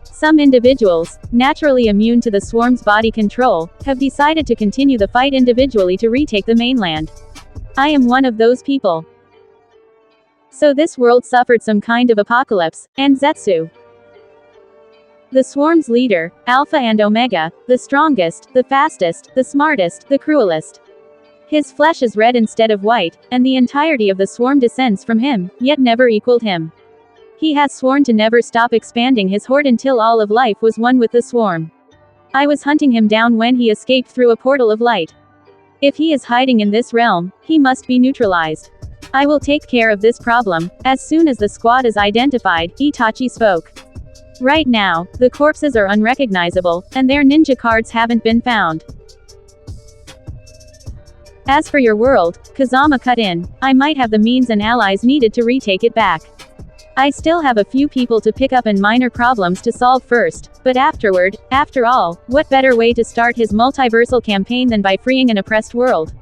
Some individuals, naturally immune to the swarm's body control, have decided to continue the fight individually to retake the mainland. I am one of those people. So this world suffered some kind of apocalypse, and Zetsu. The swarm's leader, Alpha and Omega, the strongest, the fastest, the smartest, the cruelest. His flesh is red instead of white, and the entirety of the swarm descends from him, yet never equaled him. He has sworn to never stop expanding his horde until all of life was one with the swarm. I was hunting him down when he escaped through a portal of light. If he is hiding in this realm, he must be neutralized. I will take care of this problem. As soon as the squad is identified, Itachi spoke. Right now, the corpses are unrecognizable, and their ninja cards haven't been found. As for your world, Kazama cut in, I might have the means and allies needed to retake it back. I still have a few people to pick up and minor problems to solve first, but afterward, after all, what better way to start his multiversal campaign than by freeing an oppressed world?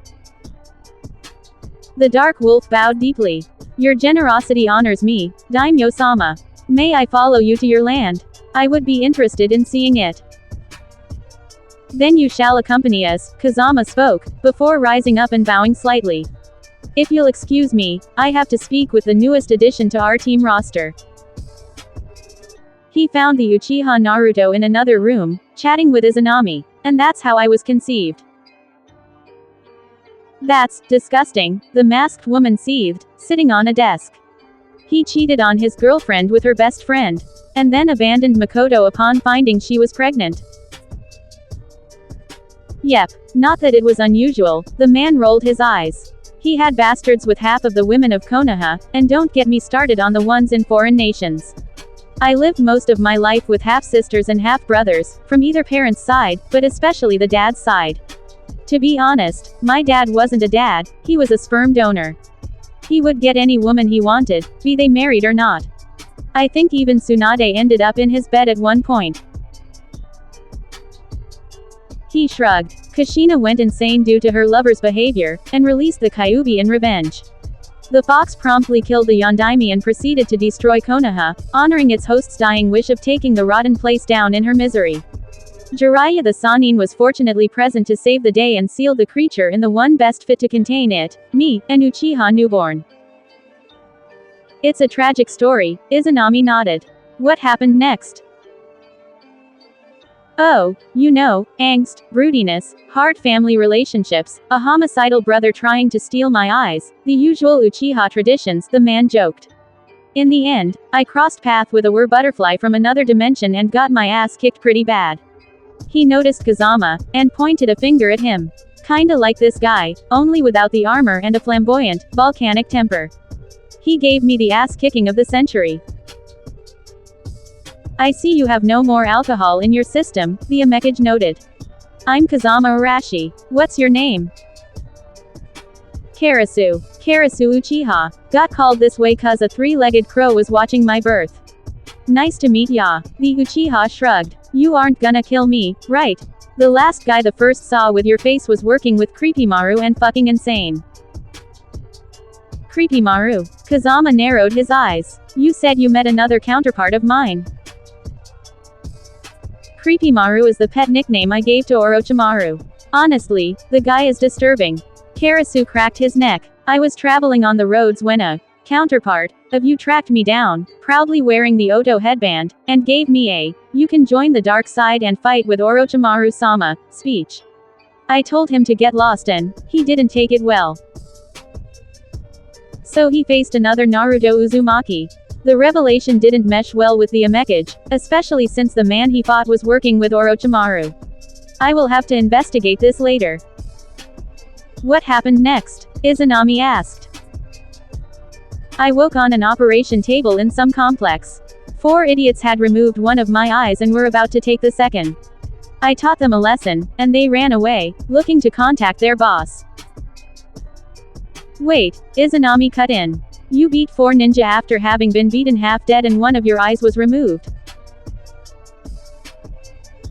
The Dark Wolf bowed deeply. Your generosity honors me, Daimyo-sama. May I follow you to your land? I would be interested in seeing it. Then you shall accompany us, Kazama spoke, before rising up and bowing slightly. If you'll excuse me, I have to speak with the newest addition to our team roster. He found the Uchiha Naruto in another room, chatting with Izanami, and that's how I was conceived. That's disgusting, the masked woman seethed, sitting on a desk. He cheated on his girlfriend with her best friend, and then abandoned Makoto upon finding she was pregnant. Yep, not that it was unusual, the man rolled his eyes. He had bastards with half of the women of Konoha, and don't get me started on the ones in foreign nations. I lived most of my life with half-sisters and half-brothers, from either parent's side, but especially the dad's side. To be honest, my dad wasn't a dad, he was a sperm donor. He would get any woman he wanted, be they married or not. I think even Tsunade ended up in his bed at one point. He shrugged. Kushina went insane due to her lover's behavior, and released the Kyuubi in revenge. The fox promptly killed the Yondaime and proceeded to destroy Konoha, honoring its host's dying wish of taking the rotten place down in her misery. Jiraiya the Sannin was fortunately present to save the day and seal the creature in the one best fit to contain it, me, an Uchiha newborn. It's a tragic story, Izanami nodded. What happened next? Oh, you know, angst, broodiness, hard family relationships, a homicidal brother trying to steal my eyes, the usual Uchiha traditions, the man joked. In the end, I crossed path with a butterfly from another dimension and got my ass kicked pretty bad. He noticed Kazama, and pointed a finger at him. Kinda like this guy, only without the armor and a flamboyant, volcanic temper. He gave me the ass kicking of the century. I see you have no more alcohol in your system, the Amekage noted. I'm Kazama Arashi. What's your name? Karasu. Karasu Uchiha. Got called this way cause a three-legged crow was watching my birth. Nice to meet ya. The Uchiha shrugged. You aren't gonna kill me, right? The last guy the first saw with your face was working with Creepymaru and fucking insane. Creepymaru. Kazama narrowed his eyes. You said you met another counterpart of mine. Creepymaru is the pet nickname I gave to Orochimaru. Honestly, the guy is disturbing. Karasu cracked his neck. I was traveling on the roads when a counterpart of you tracked me down, proudly wearing the Oto headband, and gave me a "you can join the dark side and fight with Orochimaru-sama" speech. I told him to get lost and he didn't take it well. So he faced another Naruto Uzumaki. The revelation didn't mesh well with the Amekage, especially since the man he fought was working with Orochimaru. I will have to investigate this later. What happened next? Izanami asked. I woke on an operation table in some complex. 4 idiots had removed one of my eyes and were about to take the second. I taught them a lesson, and they ran away, looking to contact their boss. Wait, Izanami cut in. You beat 4 ninja after having been beaten half dead and one of your eyes was removed.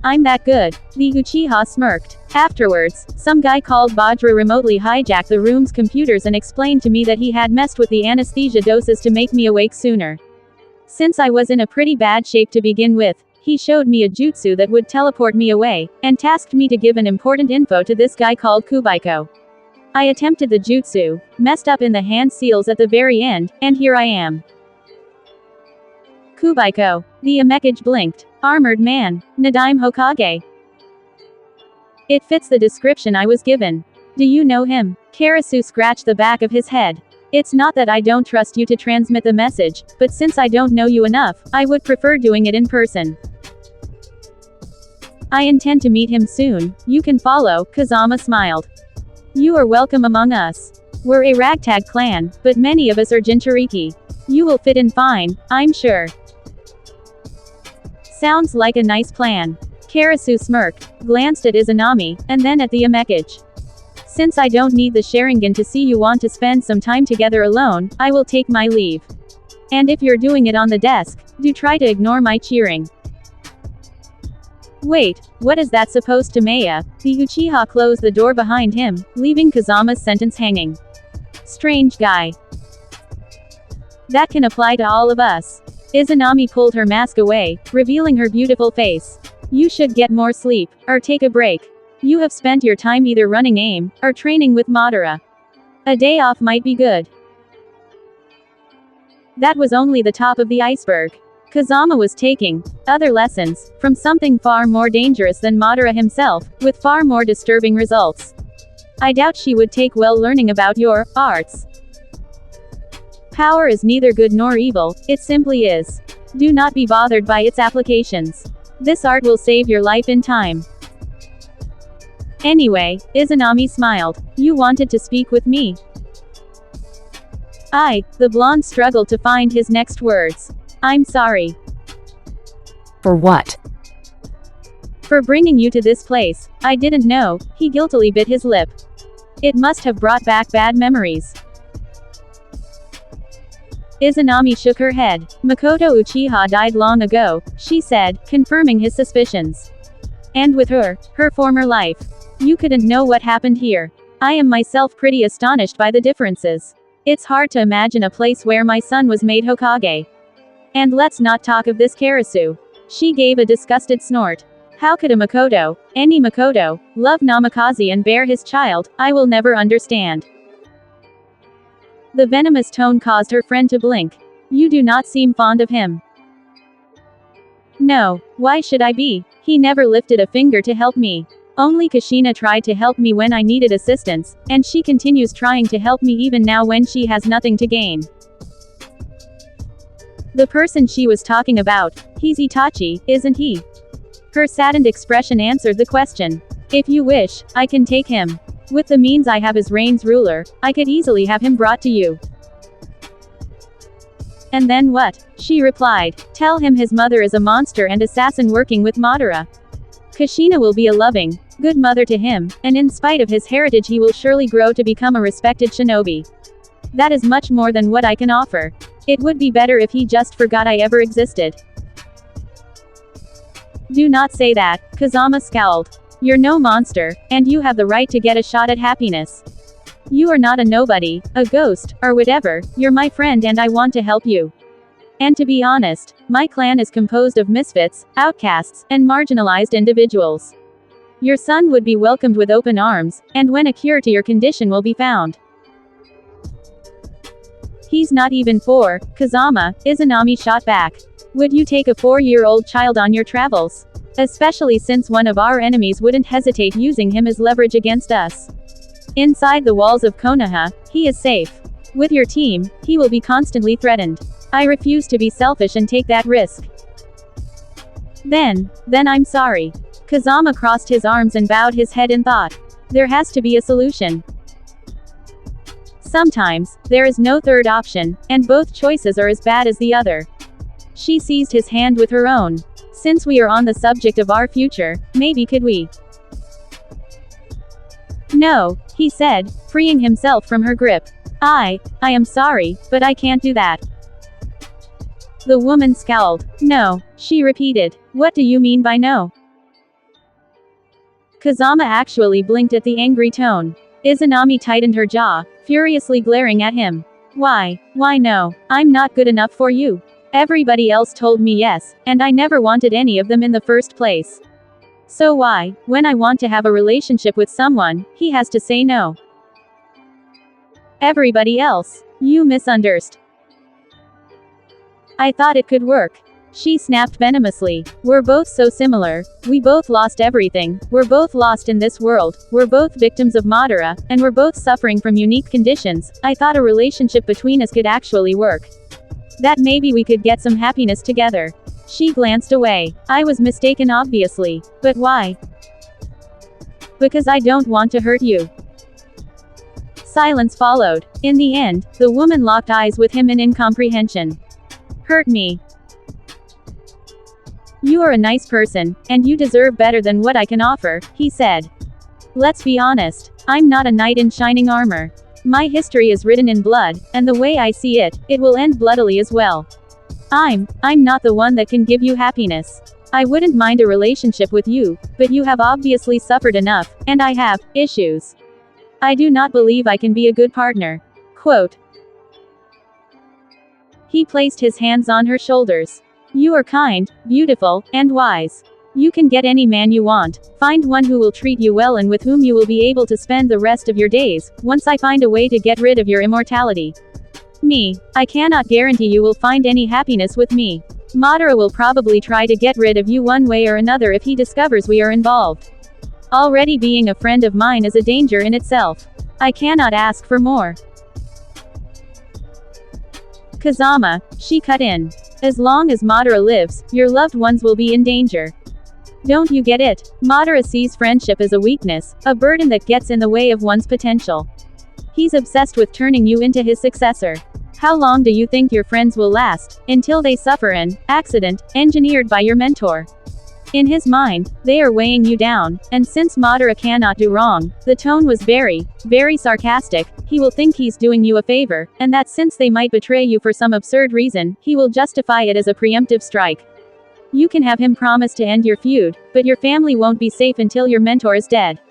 I'm that good. The Uchiha smirked. Afterwards, some guy called Bajra remotely hijacked the room's computers and explained to me that he had messed with the anesthesia doses to make me awake sooner. Since I was in a pretty bad shape to begin with, he showed me a jutsu that would teleport me away, and tasked me to give an important info to this guy called Kubaiko. I attempted the jutsu, messed up in the hand seals at the very end, and here I am. Kubaiko. The Amekage blinked. Armored man. Nadaime Hokage. It fits the description I was given. Do you know him? Karasu scratched the back of his head. It's not that I don't trust you to transmit the message, but since I don't know you enough, I would prefer doing it in person. I intend to meet him soon. You can follow. Kazama smiled. You are welcome among us. We're a ragtag clan, but many of us are Jinchuriki. You will fit in fine, I'm sure. Sounds like a nice plan. Karasu smirked, glanced at Izanami, and then at the Amekage. Since I don't need the Sharingan to see you want to spend some time together alone, I will take my leave. And if you're doing it on the desk, do try to ignore my cheering. Wait, what is that supposed to Maya? The Uchiha closed the door behind him, leaving Kazama's sentence hanging. Strange guy. That can apply to all of us. Izanami pulled her mask away, revealing her beautiful face. You should get more sleep, or take a break. You have spent your time either running AIM, or training with Madara. A day off might be good. That was only the top of the iceberg. Kazama was taking other lessons from something far more dangerous than Madara himself, with far more disturbing results. I doubt she would take well learning about your arts. Power is neither good nor evil, it simply is. Do not be bothered by its applications. This art will save your life in time. Anyway, Izanami smiled. You wanted to speak with me. The blonde struggled to find his next words. I'm sorry. For what? For bringing you to this place. I didn't know. He guiltily bit his lip. It must have brought back bad memories. Izanami shook her head. Makoto Uchiha died long ago, she said, confirming his suspicions. And with her former life. You couldn't know what happened here. I am myself pretty astonished by the differences. It's hard to imagine a place where my son was made Hokage. And let's not talk of this Karasu. She gave a disgusted snort. How could a Makoto, any Makoto, love Namikaze and bear his child? I will never understand. The venomous tone caused her friend to blink. You do not seem fond of him. No, why should I be? He never lifted a finger to help me. Only Kushina tried to help me when I needed assistance, and she continues trying to help me even now when she has nothing to gain. The person she was talking about, he's Itachi, isn't he? Her saddened expression answered the question. If you wish, I can take him. With the means I have as Rain's ruler, I could easily have him brought to you. And then what? She replied. Tell him his mother is a monster and assassin working with Madara. Kushina will be a loving, good mother to him, and in spite of his heritage he will surely grow to become a respected shinobi. That is much more than what I can offer. It would be better if he just forgot I ever existed. Do not say that, Kazama scowled. You're no monster, and you have the right to get a shot at happiness. You are not a nobody, a ghost, or whatever, you're my friend and I want to help you. And to be honest, my clan is composed of misfits, outcasts, and marginalized individuals. Your son would be welcomed with open arms, and when a cure to your condition will be found. He's not even 4, Kazama, Izanami shot back. Would you take a 4-year-old child on your travels? Especially since one of our enemies wouldn't hesitate using him as leverage against us. Inside the walls of Konoha, he is safe. With your team, he will be constantly threatened. I refuse to be selfish and take that risk. Then I'm sorry. Kazama crossed his arms and bowed his head in thought. There has to be a solution. Sometimes, there is no third option, and both choices are as bad as the other. She seized his hand with her own. Since we are on the subject of our future, maybe could we? No, he said, freeing himself from her grip. I am sorry, but I can't do that. The woman scowled. No, she repeated. What do you mean by no? Kazama actually blinked at the angry tone. Izanami tightened her jaw, furiously glaring at him. Why? Why no? I'm not good enough for you. Everybody else told me yes, and I never wanted any of them in the first place. So why, when I want to have a relationship with someone, he has to say no? Everybody else. You misunderstood. I thought it could work. She snapped venomously. We're both so similar. We both lost everything. We're both lost in this world. We're both victims of Madara, and we're both suffering from unique conditions. I thought a relationship between us could actually work. That maybe we could get some happiness together. She glanced away. I was mistaken obviously. But why? Because I don't want to hurt you. Silence followed. In the end, the woman locked eyes with him in incomprehension. Hurt me. You are a nice person, and you deserve better than what I can offer, he said. Let's be honest. I'm not a knight in shining armor. My history is written in blood, and the way I see it, it will end bloodily as well. I'm not the one that can give you happiness. I wouldn't mind a relationship with you, but you have obviously suffered enough, and I have issues. I do not believe I can be a good partner. Quote. He placed his hands on her shoulders. You are kind, beautiful, and wise. You can get any man you want. Find one who will treat you well and with whom you will be able to spend the rest of your days, once I find a way to get rid of your immortality. Me. I cannot guarantee you will find any happiness with me. Madara will probably try to get rid of you one way or another if he discovers we are involved. Already being a friend of mine is a danger in itself. I cannot ask for more. Kazama, she cut in. As long as Madara lives, your loved ones will be in danger. Don't you get it? Madara sees friendship as a weakness, a burden that gets in the way of one's potential. He's obsessed with turning you into his successor. How long do you think your friends will last, until they suffer an accident, engineered by your mentor? In his mind, they are weighing you down, and since Madara cannot do wrong, the tone was very, very sarcastic, he will think he's doing you a favor, and that since they might betray you for some absurd reason, he will justify it as a preemptive strike. You can have him promise to end your feud, but your family won't be safe until your mentor is dead.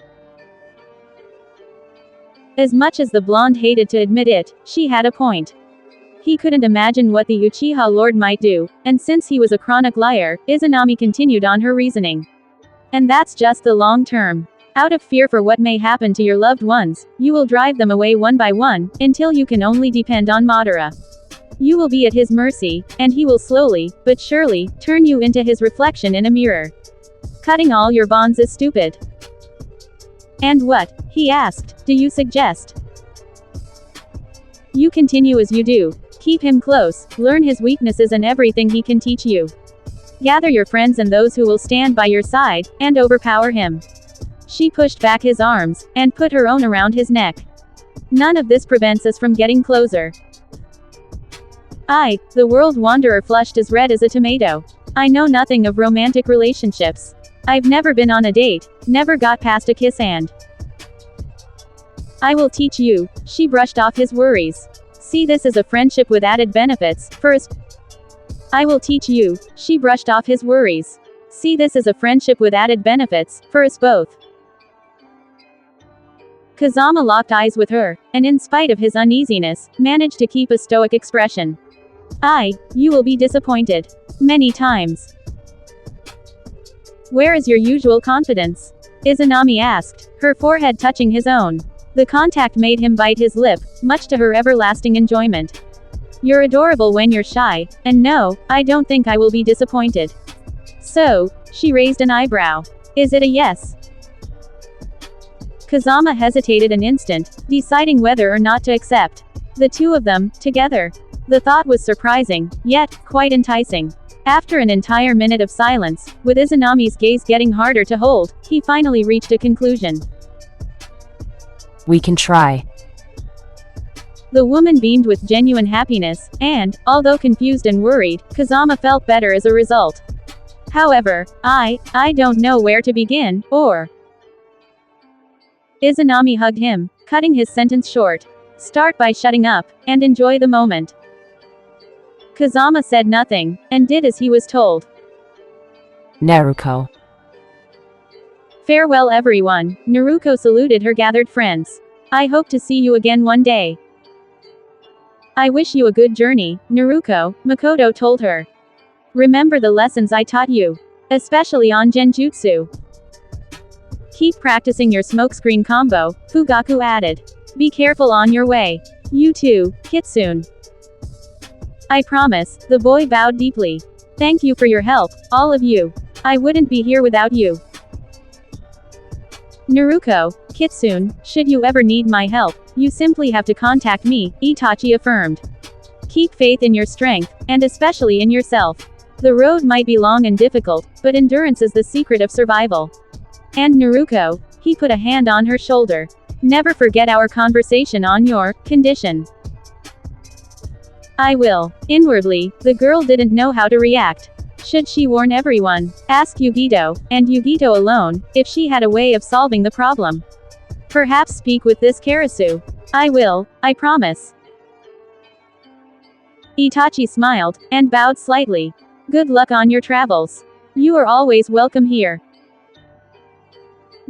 As much as the blonde hated to admit it, she had a point. He couldn't imagine what the Uchiha Lord might do, and since he was a chronic liar, Izanami continued on her reasoning. And that's just the long term. Out of fear for what may happen to your loved ones, you will drive them away one by one, until you can only depend on Madara. You will be at his mercy, and he will slowly, but surely, turn you into his reflection in a mirror. Cutting all your bonds is stupid. And what, he asked, do you suggest? You continue as you do. Keep him close, learn his weaknesses and everything he can teach you. Gather your friends and those who will stand by your side, and overpower him. She pushed back his arms, and put her own around his neck. None of this prevents us from getting closer. The world wanderer flushed as red as a tomato. I know nothing of romantic relationships. I've never been on a date, never got past a kiss and. I will teach you. She brushed off his worries. See this as a friendship with added benefits. First, I will teach you. She brushed off his worries. See this as a friendship with added benefits, for us both. Kazama locked eyes with her, and in spite of his uneasiness, managed to keep a stoic expression. You will be disappointed. Many times. Where is your usual confidence? Izanami asked, her forehead touching his own. The contact made him bite his lip, much to her everlasting enjoyment. You're adorable when you're shy, and no, I don't think I will be disappointed. So, she raised an eyebrow. Is it a yes? Kazama hesitated an instant, deciding whether or not to accept. The two of them, together. The thought was surprising, yet, quite enticing. After an entire minute of silence, with Izanami's gaze getting harder to hold, he finally reached a conclusion. We can try. The woman beamed with genuine happiness, and, although confused and worried, Kazama felt better as a result. However, I don't know where to begin, or. Izanami hugged him, cutting his sentence short. Start by shutting up, and enjoy the moment. Kazama said nothing, and did as he was told. Naruto. Farewell everyone, Naruto saluted her gathered friends. I hope to see you again one day. I wish you a good journey, Naruto, Makoto told her. Remember the lessons I taught you. Especially on Genjutsu. Keep practicing your smokescreen combo, Fugaku added. Be careful on your way. You too, Kitsune. I promise, the boy bowed deeply. Thank you for your help, all of you. I wouldn't be here without you. Naruto, Kitsune, should you ever need my help, you simply have to contact me, Itachi affirmed. Keep faith in your strength, and especially in yourself. The road might be long and difficult, but endurance is the secret of survival. And Naruto, he put a hand on her shoulder. Never forget our conversation on your condition. I will. Inwardly, the girl didn't know how to react. Should she warn everyone, ask Yugito, and Yugito alone, if she had a way of solving the problem? Perhaps speak with this Karasu. I will, I promise. Itachi smiled, and bowed slightly. Good luck on your travels. You are always welcome here.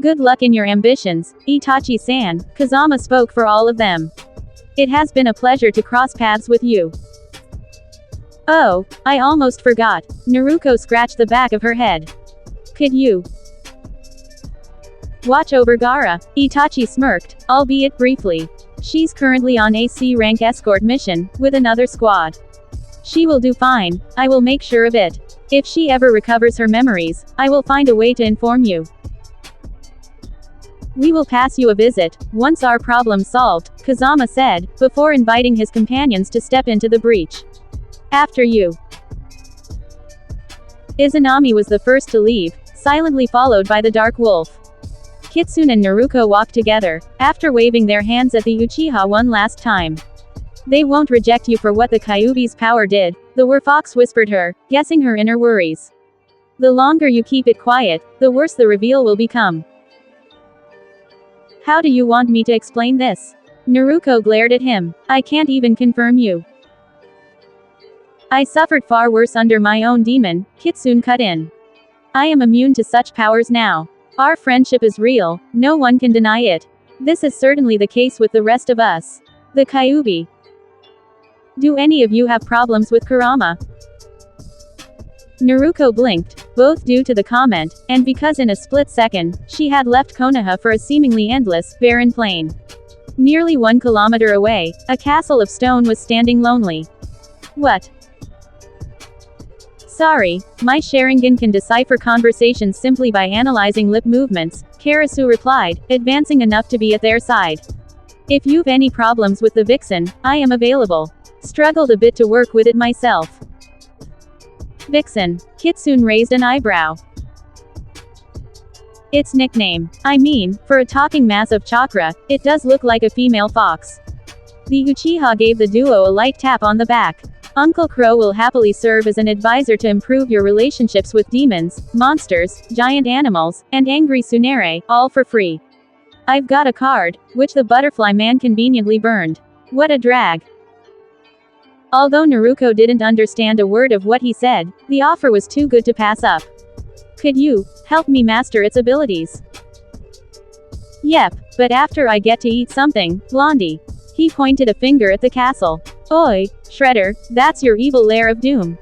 Good luck in your ambitions, Itachi-san, Kazama spoke for all of them. It has been a pleasure to cross paths with you. Oh, I almost forgot. Naruto scratched the back of her head. Could you watch over Gaara? Itachi smirked, albeit briefly. She's currently on a C-rank escort mission, with another squad. She will do fine, I will make sure of it. If she ever recovers her memories, I will find a way to inform you. We will pass you a visit, once our problem's solved, Kazama said, before inviting his companions to step into the breach. After you. Izanami was the first to leave, silently followed by the Dark Wolf. Kitsune and Naruto walked together, after waving their hands at the Uchiha one last time. They won't reject you for what the Kyuubi's power did, the Werfox whispered her, guessing her inner worries. The longer you keep it quiet, the worse the reveal will become. How do you want me to explain this? Naruto glared at him. I can't even confirm you. I suffered far worse under my own demon, Kitsune cut in. I am immune to such powers now. Our friendship is real, no one can deny it. This is certainly the case with the rest of us. The Kyuubi. Do any of you have problems with Kurama? Naruto blinked, both due to the comment, and because in a split second, she had left Konoha for a seemingly endless, barren plain. Nearly 1 kilometer away, a castle of stone was standing lonely. What? Sorry, my Sharingan can decipher conversations simply by analyzing lip movements, Karasu replied, advancing enough to be at their side. If you've any problems with the vixen, I am available. Struggled a bit to work with it myself. Vixen. Kitsune raised an eyebrow. Its nickname. I mean, for a talking mass of chakra, it does look like a female fox. The Uchiha gave the duo a light tap on the back. Uncle Crow will happily serve as an advisor to improve your relationships with demons, monsters, giant animals, and angry tsundere, all for free. I've got a card, which the butterfly man conveniently burned. What a drag. Although Naruto didn't understand a word of what he said, the offer was too good to pass up. Could you help me master its abilities? Yep, but after I get to eat something, Blondie. He pointed a finger at the castle. Oi, Shredder, that's your evil lair of doom.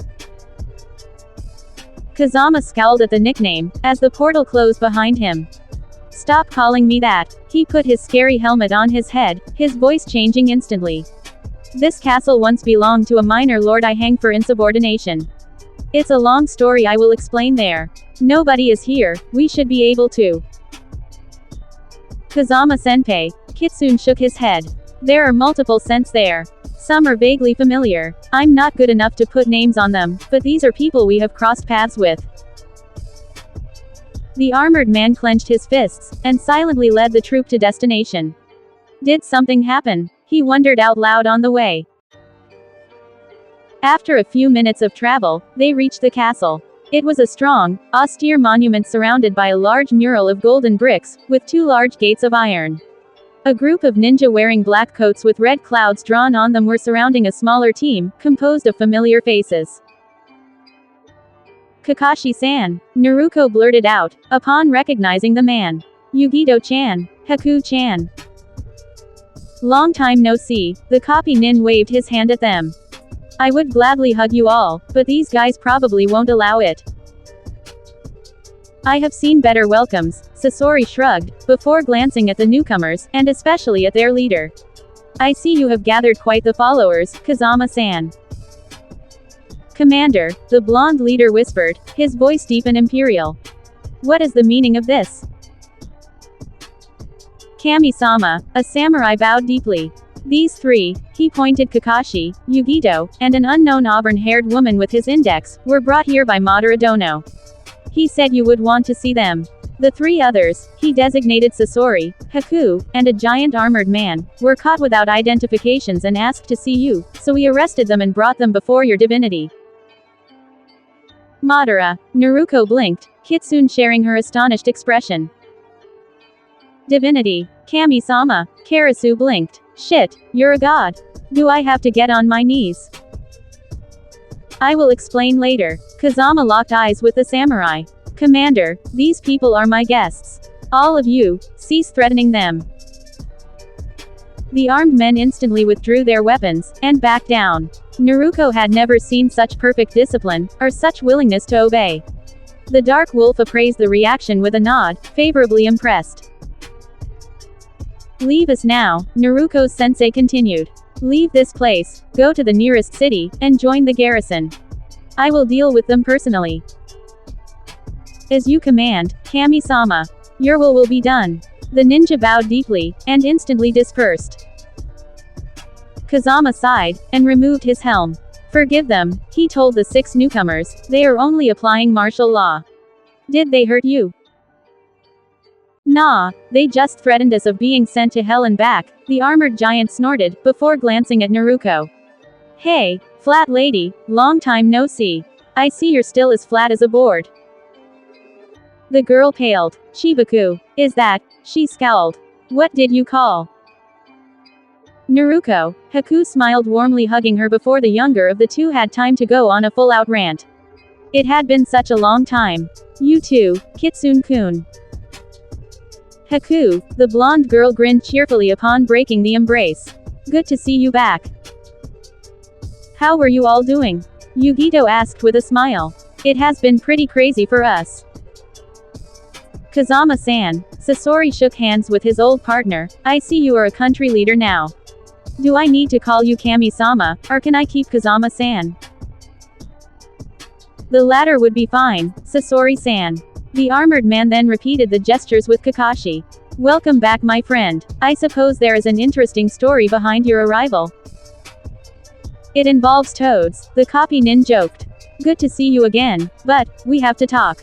Kazama scowled at the nickname, as the portal closed behind him. Stop calling me that. He put his scary helmet on his head, his voice changing instantly. This castle once belonged to a minor lord I hang for insubordination. It's a long story I will explain there. Nobody is here, we should be able to. Kazama-senpai. Kitsune shook his head. There are multiple scents there. Some are vaguely familiar. I'm not good enough to put names on them, but these are people we have crossed paths with. The armored man clenched his fists, and silently led the troop to destination. Did something happen? He wondered out loud on the way. After a few minutes of travel, they reached the castle. It was a strong, austere monument surrounded by a large mural of golden bricks, with 2 large gates of iron. A group of ninja wearing black coats with red clouds drawn on them were surrounding a smaller team, composed of familiar faces. Kakashi-san, Naruto blurted out, upon recognizing the man. Yugito-chan, Haku-chan. Long time no see, the copy nin waved his hand at them. I would gladly hug you all, but these guys probably won't allow it. I have seen better welcomes, Sasori shrugged, before glancing at the newcomers, and especially at their leader. I see you have gathered quite the followers, Kazama-san. Commander, the blonde leader whispered, his voice deep and imperial. What is the meaning of this? Kami-sama, a samurai bowed deeply. These three, he pointed Kakashi, Yugito, and an unknown auburn-haired woman with his index, were brought here by Madara Dono. He said you would want to see them. The three others, he designated Sasori, Haku, and a giant armored man, were caught without identifications and asked to see you, so we arrested them and brought them before your divinity. Madara, Naruto blinked, Kitsune sharing her astonished expression. Divinity, Kami-sama, Karasu blinked. Shit, you're a god. Do I have to get on my knees? I will explain later. Kazama locked eyes with the samurai. Commander, these people are my guests. All of you, cease threatening them. The armed men instantly withdrew their weapons, and backed down. Naruto had never seen such perfect discipline, or such willingness to obey. The Dark Wolf appraised the reaction with a nod, favorably impressed. Leave us now, Naruto's sensei continued. Leave this place, go to the nearest city, and join the garrison. I will deal with them personally. As you command, Kami-sama. Your will be done. The ninja bowed deeply, and instantly dispersed. Kazama sighed, and removed his helm. Forgive them, he told the 6 newcomers, they are only applying martial law. Did they hurt you? Nah, they just threatened us of being sent to hell and back, the armored giant snorted, before glancing at Naruto. Hey, flat lady, long time no see. I see you're still as flat as a board. The girl paled. Chibaku, is that? She scowled. What did you call? Naruto. Haku smiled warmly, hugging her before the younger of the two had time to go on a full-out rant. It had been such a long time. You too, Kitsune-kun. Haku, the blonde girl grinned cheerfully upon breaking the embrace. Good to see you back. How were you all doing? Yugito asked with a smile. It has been pretty crazy for us. Kazama-san, Sasori shook hands with his old partner. I see you are a country leader now. Do I need to call you Kami-sama, or can I keep Kazama-san? The latter would be fine, Sasori-san. The armored man then repeated the gestures with Kakashi. Welcome back, my friend. I suppose there is an interesting story behind your arrival. It involves toads, the copy nin joked. Good to see you again, but, we have to talk.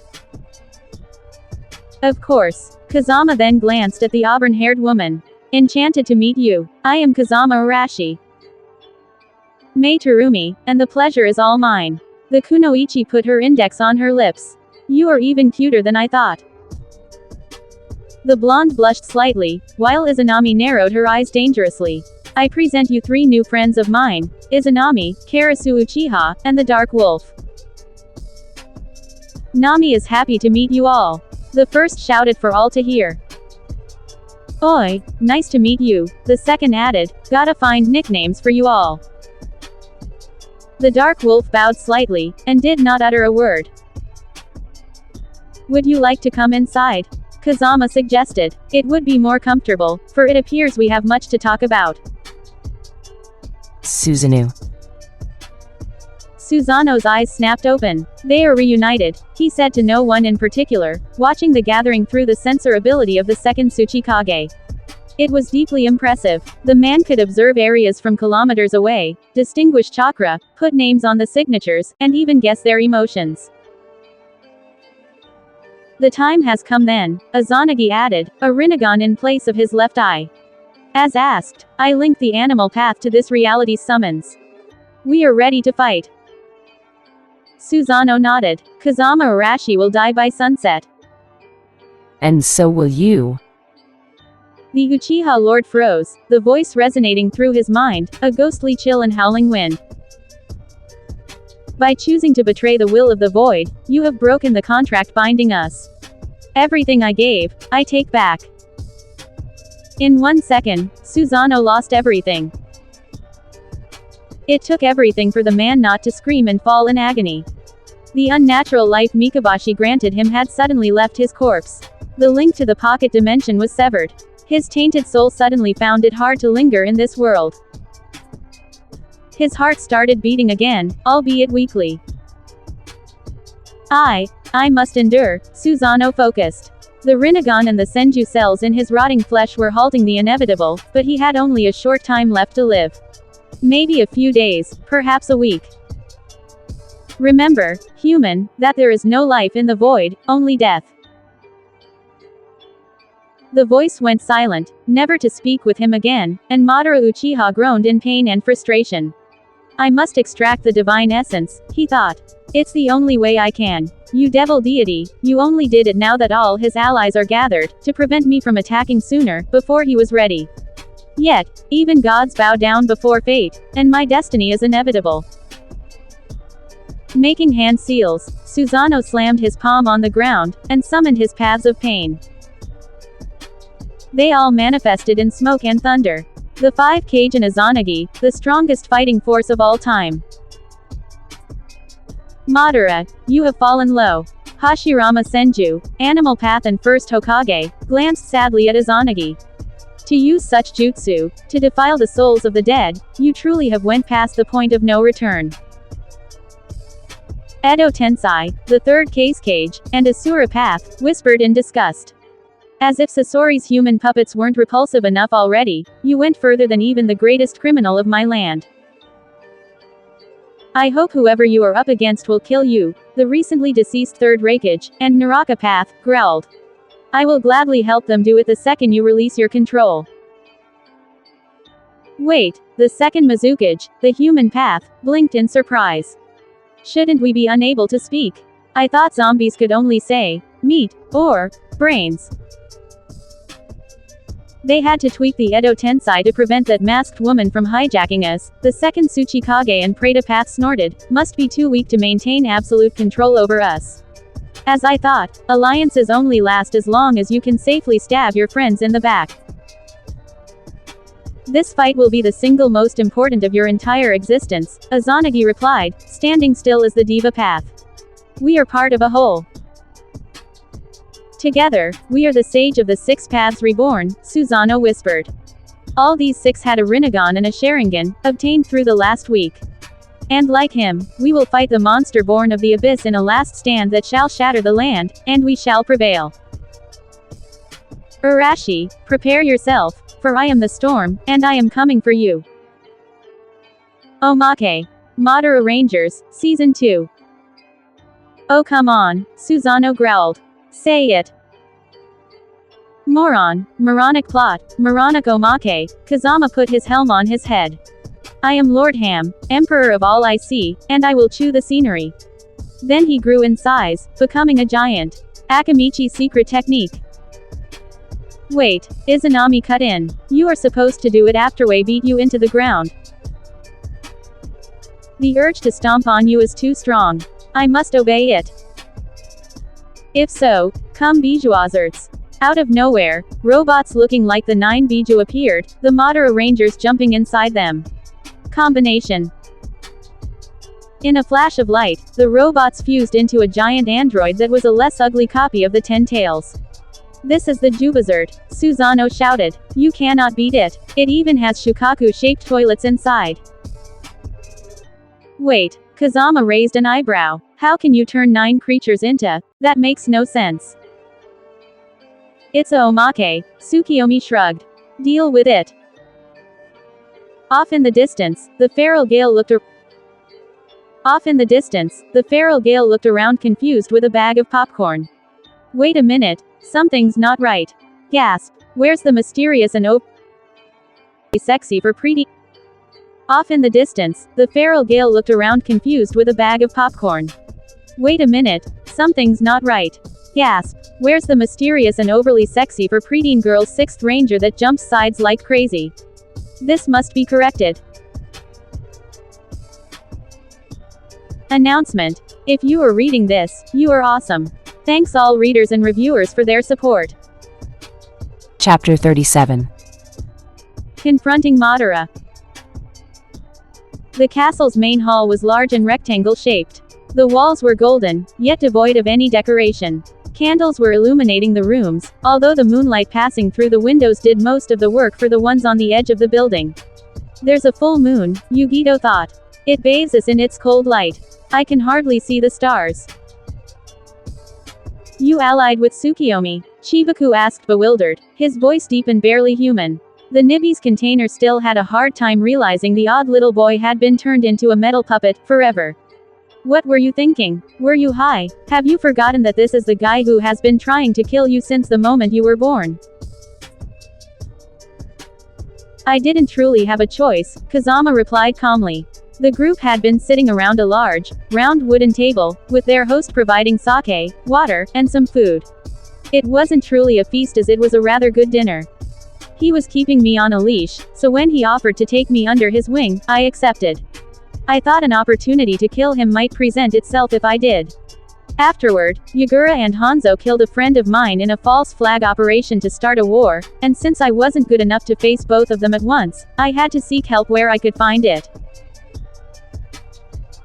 Of course. Kazama then glanced at the auburn-haired woman. Enchanted to meet you. I am Kazama Arashi. Mei Terumi, and the pleasure is all mine. The kunoichi put her index on her lips. You are even cuter than I thought. The blonde blushed slightly, while Izanami narrowed her eyes dangerously. I present you 3 new friends of mine, Izanami, Karasu Uchiha, and the Dark Wolf. Nami is happy to meet you all. The first shouted for all to hear. Oi, nice to meet you, the second added, gotta find nicknames for you all. The Dark Wolf bowed slightly, and did not utter a word. Would you like to come inside? Kazama suggested. It would be more comfortable, for it appears we have much to talk about. Susanoo. Susanoo's eyes snapped open. They are reunited, he said to no one in particular, watching the gathering through the sensor ability of the second Tsuchikage. It was deeply impressive. The man could observe areas from kilometers away, distinguish chakra, put names on the signatures, and even guess their emotions. The time has come then, Izanagi added, a Rinnegan in place of his left eye. As asked, I linked the animal path to this reality's summons. We are ready to fight. Susanoo nodded. Kazama Arashi will die by sunset. And so will you. The Uchiha Lord froze, the voice resonating through his mind, a ghostly chill and howling wind. By choosing to betray the will of the void, you have broken the contract binding us. Everything I gave, I take back. In 1 second, Susanoo lost everything. It took everything for the man not to scream and fall in agony. The unnatural life Mikabashi granted him had suddenly left his corpse. The link to the pocket dimension was severed. His tainted soul suddenly found it hard to linger in this world. His heart started beating again, albeit weakly. I must endure, Susanoo focused. The Rinnegan and the Senju cells in his rotting flesh were halting the inevitable, but he had only a short time left to live. Maybe a few days, perhaps a week. Remember, human, that there is no life in the void, only death. The voice went silent, never to speak with him again, and Madara Uchiha groaned in pain and frustration. I must extract the divine essence, he thought. It's the only way I can. You devil deity, you only did it now that all his allies are gathered, to prevent me from attacking sooner, before he was ready. Yet, even gods bow down before fate, and my destiny is inevitable. Making hand seals, Susanoo slammed his palm on the ground, and summoned his paths of pain. They all manifested in smoke and thunder. The 5 Kajin Izanagi, the strongest fighting force of all time. Madara, you have fallen low. Hashirama Senju, Animal Path and First Hokage, glanced sadly at Izanagi. To use such jutsu, to defile the souls of the dead, you truly have went past the point of no return. Edo Tensei, the 3rd Case Cage, and Asura Path, whispered in disgust. As if Sasori's human puppets weren't repulsive enough already, you went further than even the greatest criminal of my land. I hope whoever you are up against will kill you, the recently deceased 3rd Raikage, and Naraka Path, growled. I will gladly help them do it the second you release your control. Wait, the 2nd Mizukage, the human path, blinked in surprise. Shouldn't we be unable to speak? I thought zombies could only say, meat, or, brains. They had to tweak the Edo Tensei to prevent that masked woman from hijacking us, the 2nd Tsuchikage and Preta Path snorted, must be too weak to maintain absolute control over us. As I thought, alliances only last as long as you can safely stab your friends in the back. This fight will be the single most important of your entire existence, Izanagi replied, standing still as the Diva Path. We are part of a whole. Together, we are the sage of the 6 paths reborn, Susanoo whispered. All these 6 had a Rinnegan and a Sharingan, obtained through the last week. And like him, we will fight the monster born of the abyss in a last stand that shall shatter the land, and we shall prevail. Urashi, prepare yourself, for I am the storm, and I am coming for you. Omake. Madara Rangers, Season 2. Oh come on, Susanoo growled. Say it. Moron, moronic plot, moronic omake, Kazama put his helm on his head. I am Lord Ham, Emperor of all I see, and I will chew the scenery. Then he grew in size, becoming a giant. Akamichi's secret technique. Wait, Izanami cut in. You are supposed to do it after we beat you into the ground. The urge to stomp on you is too strong. I must obey it. If so, come Bijuazarts. Out of nowhere, robots looking like the 9 Biju appeared, the Madara Rangers jumping inside them. Combination. In a flash of light, the robots fused into a giant android that was a less ugly copy of the 10 Tails. This is the Jubazard, Susanoo shouted. You cannot beat it. It even has Shukaku-shaped toilets inside. Wait, Kazama raised an eyebrow. How can you turn 9 creatures into? That makes no sense. It's a omake, Tsukiyomi shrugged. Deal with it. Off in the distance, the feral Gale looked around confused with a bag of popcorn. Wait a minute, something's not right. Gasp. Where's the mysterious and sexy for pretty? Off in the distance, the feral Gale looked around confused with a bag of popcorn. Wait a minute, something's not right. Gasp. Where's the mysterious and overly sexy for preteen girl's 6th ranger that jumps sides like crazy? This must be corrected. Announcement. If you are reading this, you are awesome. Thanks all readers and reviewers for their support. Chapter 37. Confronting Madara. The castle's main hall was large and rectangle-shaped. The walls were golden, yet devoid of any decoration. Candles were illuminating the rooms, although the moonlight passing through the windows did most of the work for the ones on the edge of the building. There's a full moon, Yugito thought. It bathes us in its cold light. I can hardly see the stars. You allied with Tsukiyomi? Chibaku asked bewildered, his voice deep and barely human. The Nibby's container still had a hard time realizing the odd little boy had been turned into a metal puppet, forever. What were you thinking? Were you high? Have you forgotten that this is the guy who has been trying to kill you since the moment you were born? I didn't truly have a choice, Kazama replied calmly. The group had been sitting around a large, round wooden table, with their host providing sake, water, and some food. It wasn't truly a feast as it was a rather good dinner. He was keeping me on a leash, so when he offered to take me under his wing, I accepted. I thought an opportunity to kill him might present itself if I did. Afterward, Yagura and Hanzo killed a friend of mine in a false flag operation to start a war, and since I wasn't good enough to face both of them at once, I had to seek help where I could find it.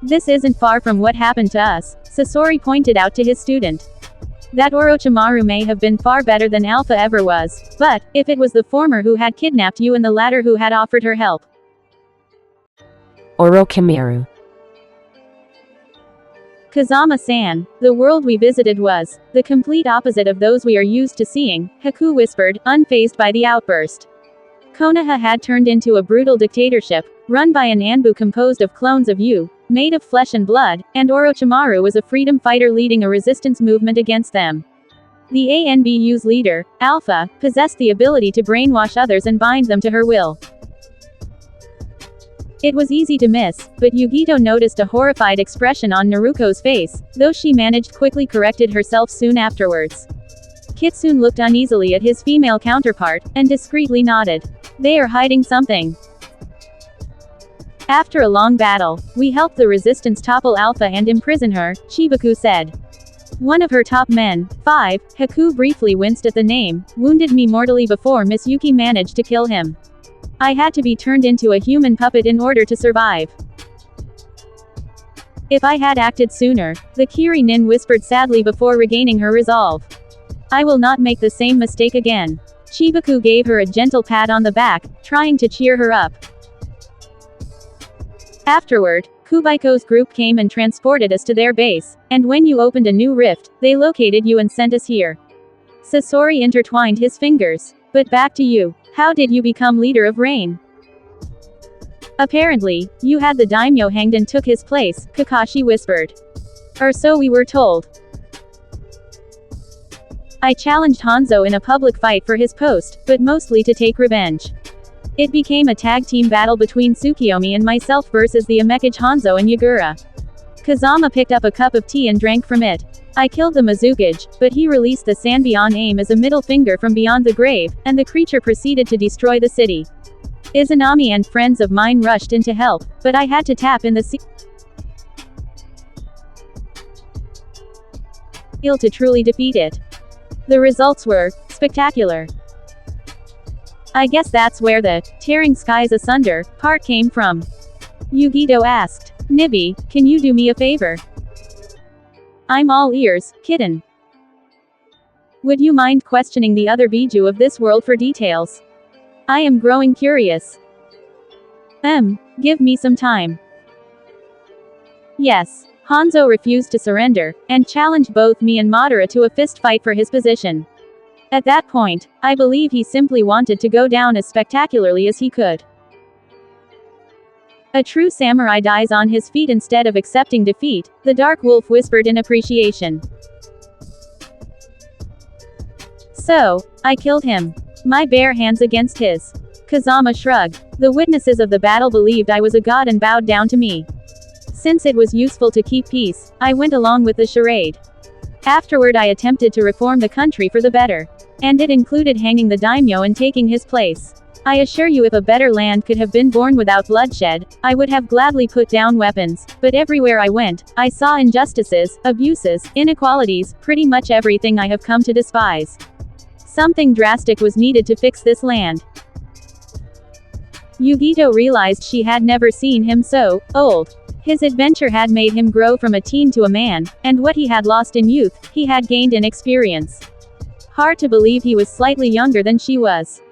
This isn't far from what happened to us, Sasori pointed out to his student. That Orochimaru may have been far better than Alpha ever was, but, if it was the former who had kidnapped you and the latter who had offered her help. Orochimaru. Kazama-san, the world we visited was the complete opposite of those we are used to seeing, Haku whispered, unfazed by the outburst. Konoha had turned into a brutal dictatorship, run by an Anbu composed of clones of you, made of flesh and blood, and Orochimaru was a freedom fighter leading a resistance movement against them. The ANBU's leader, Alpha, possessed the ability to brainwash others and bind them to her will. It was easy to miss, but Yugito noticed a horrified expression on Naruko's face, though she managed quickly corrected herself soon afterwards. Kitsune looked uneasily at his female counterpart, and discreetly nodded. They are hiding something. After a long battle, we helped the resistance topple Alpha and imprison her, Chibaku said. One of her top men, 5, Haku briefly winced at the name, wounded me mortally before Miss Yuki managed to kill him. I had to be turned into a human puppet in order to survive. If I had acted sooner, the Kiri Nin whispered sadly before regaining her resolve. I will not make the same mistake again. Chibaku gave her a gentle pat on the back, trying to cheer her up. Afterward, Kubaiko's group came and transported us to their base, and when you opened a new rift, they located you and sent us here. Sasori intertwined his fingers. But back to you. How did you become leader of Rain? Apparently, you had the daimyo hanged and took his place, Kakashi whispered. Or so we were told. I challenged Hanzo in a public fight for his post, but mostly to take revenge. It became a tag team battle between Tsukiyomi and myself versus the Amekage Hanzo and Yagura. Kazama picked up a cup of tea and drank from it. I killed the Mizukage, but he released the Sanbion aim as a middle finger from beyond the grave, and the creature proceeded to destroy the city. Izanami and friends of mine rushed in to help, but I had to tap in the seal to truly defeat it. The results were spectacular. I guess that's where the tearing skies asunder part came from. Yugito asked. Nibby, can you do me a favor? I'm all ears, kitten. Would you mind questioning the other Biju of this world for details? I am growing curious. Give me some time. Yes. Hanzo refused to surrender, and challenged both me and Madara to a fist fight for his position. At that point, I believe he simply wanted to go down as spectacularly as he could. A true samurai dies on his feet instead of accepting defeat, the Dark Wolf whispered in appreciation. So, I killed him. My bare hands against his. Kazama shrugged. The witnesses of the battle believed I was a god and bowed down to me. Since it was useful to keep peace, I went along with the charade. Afterward I attempted to reform the country for the better. And it included hanging the daimyo and taking his place. I assure you if a better land could have been born without bloodshed, I would have gladly put down weapons, but everywhere I went, I saw injustices, abuses, inequalities, pretty much everything I have come to despise. Something drastic was needed to fix this land. Yugito realized she had never seen him so old. His adventure had made him grow from a teen to a man, and what he had lost in youth, he had gained in experience. Hard to believe he was slightly younger than she was.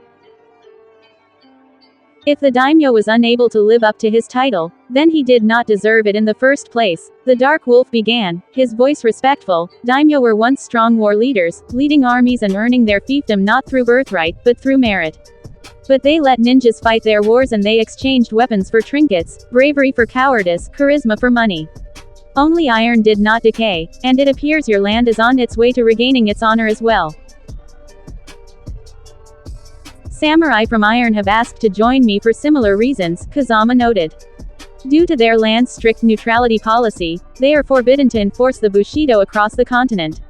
If the daimyo was unable to live up to his title, then he did not deserve it in the first place. The Dark Wolf began, his voice respectful. Daimyo were once strong war leaders, leading armies and earning their fiefdom not through birthright, but through merit. But they let ninjas fight their wars and they exchanged weapons for trinkets, bravery for cowardice, charisma for money. Only iron did not decay, and it appears your land is on its way to regaining its honor as well. Samurai from Iron have asked to join me for similar reasons, Kazama noted. Due to their land's strict neutrality policy, they are forbidden to enforce the Bushido across the continent.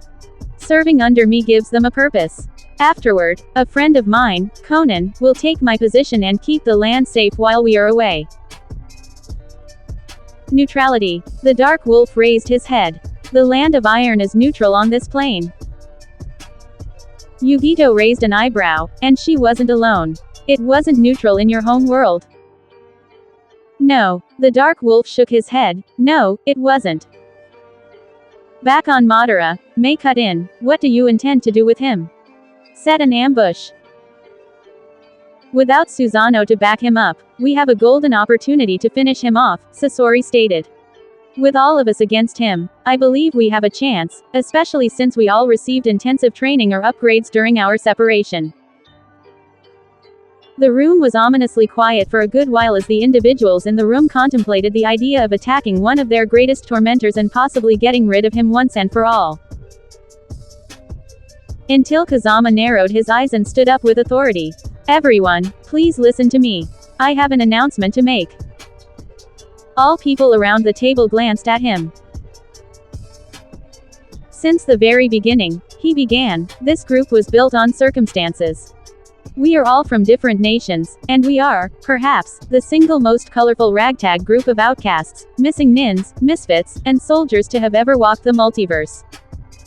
Serving under me gives them a purpose. Afterward, a friend of mine, Conan, will take my position and keep the land safe while we are away. Neutrality. The Dark Wolf raised his head. The land of Iron is neutral on this plane. Yugito raised an eyebrow, and she wasn't alone. It wasn't neutral in your home world. No. The Dark Wolf shook his head. No, it wasn't. Back on Madara, May cut in. What do you intend to do with him? Set an ambush. Without Susanoo to back him up, we have a golden opportunity to finish him off, Sasori stated. With all of us against him, I believe we have a chance, especially since we all received intensive training or upgrades during our separation. The room was ominously quiet for a good while as the individuals in the room contemplated the idea of attacking one of their greatest tormentors and possibly getting rid of him once and for all. Until Kazama narrowed his eyes and stood up with authority. Everyone, please listen to me. I have an announcement to make. All people around the table glanced at him. Since the very beginning, he began, this group was built on circumstances. We are all from different nations, and we are, perhaps, the single most colorful ragtag group of outcasts, missing nins, misfits, and soldiers to have ever walked the multiverse.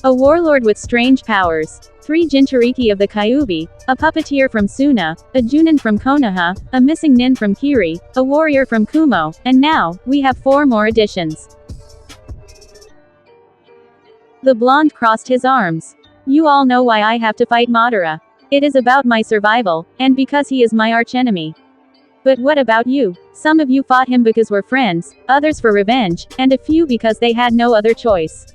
A warlord with strange powers, 3 Jinchuriki of the Kyuubi, a puppeteer from Suna, a Junin from Konoha, a missing nin from Kiri, a warrior from Kumo, and now, we have 4 more additions. The blonde crossed his arms. You all know why I have to fight Madara. It is about my survival, and because he is my archenemy. But what about you? Some of you fought him because we're friends, others for revenge, and a few because they had no other choice.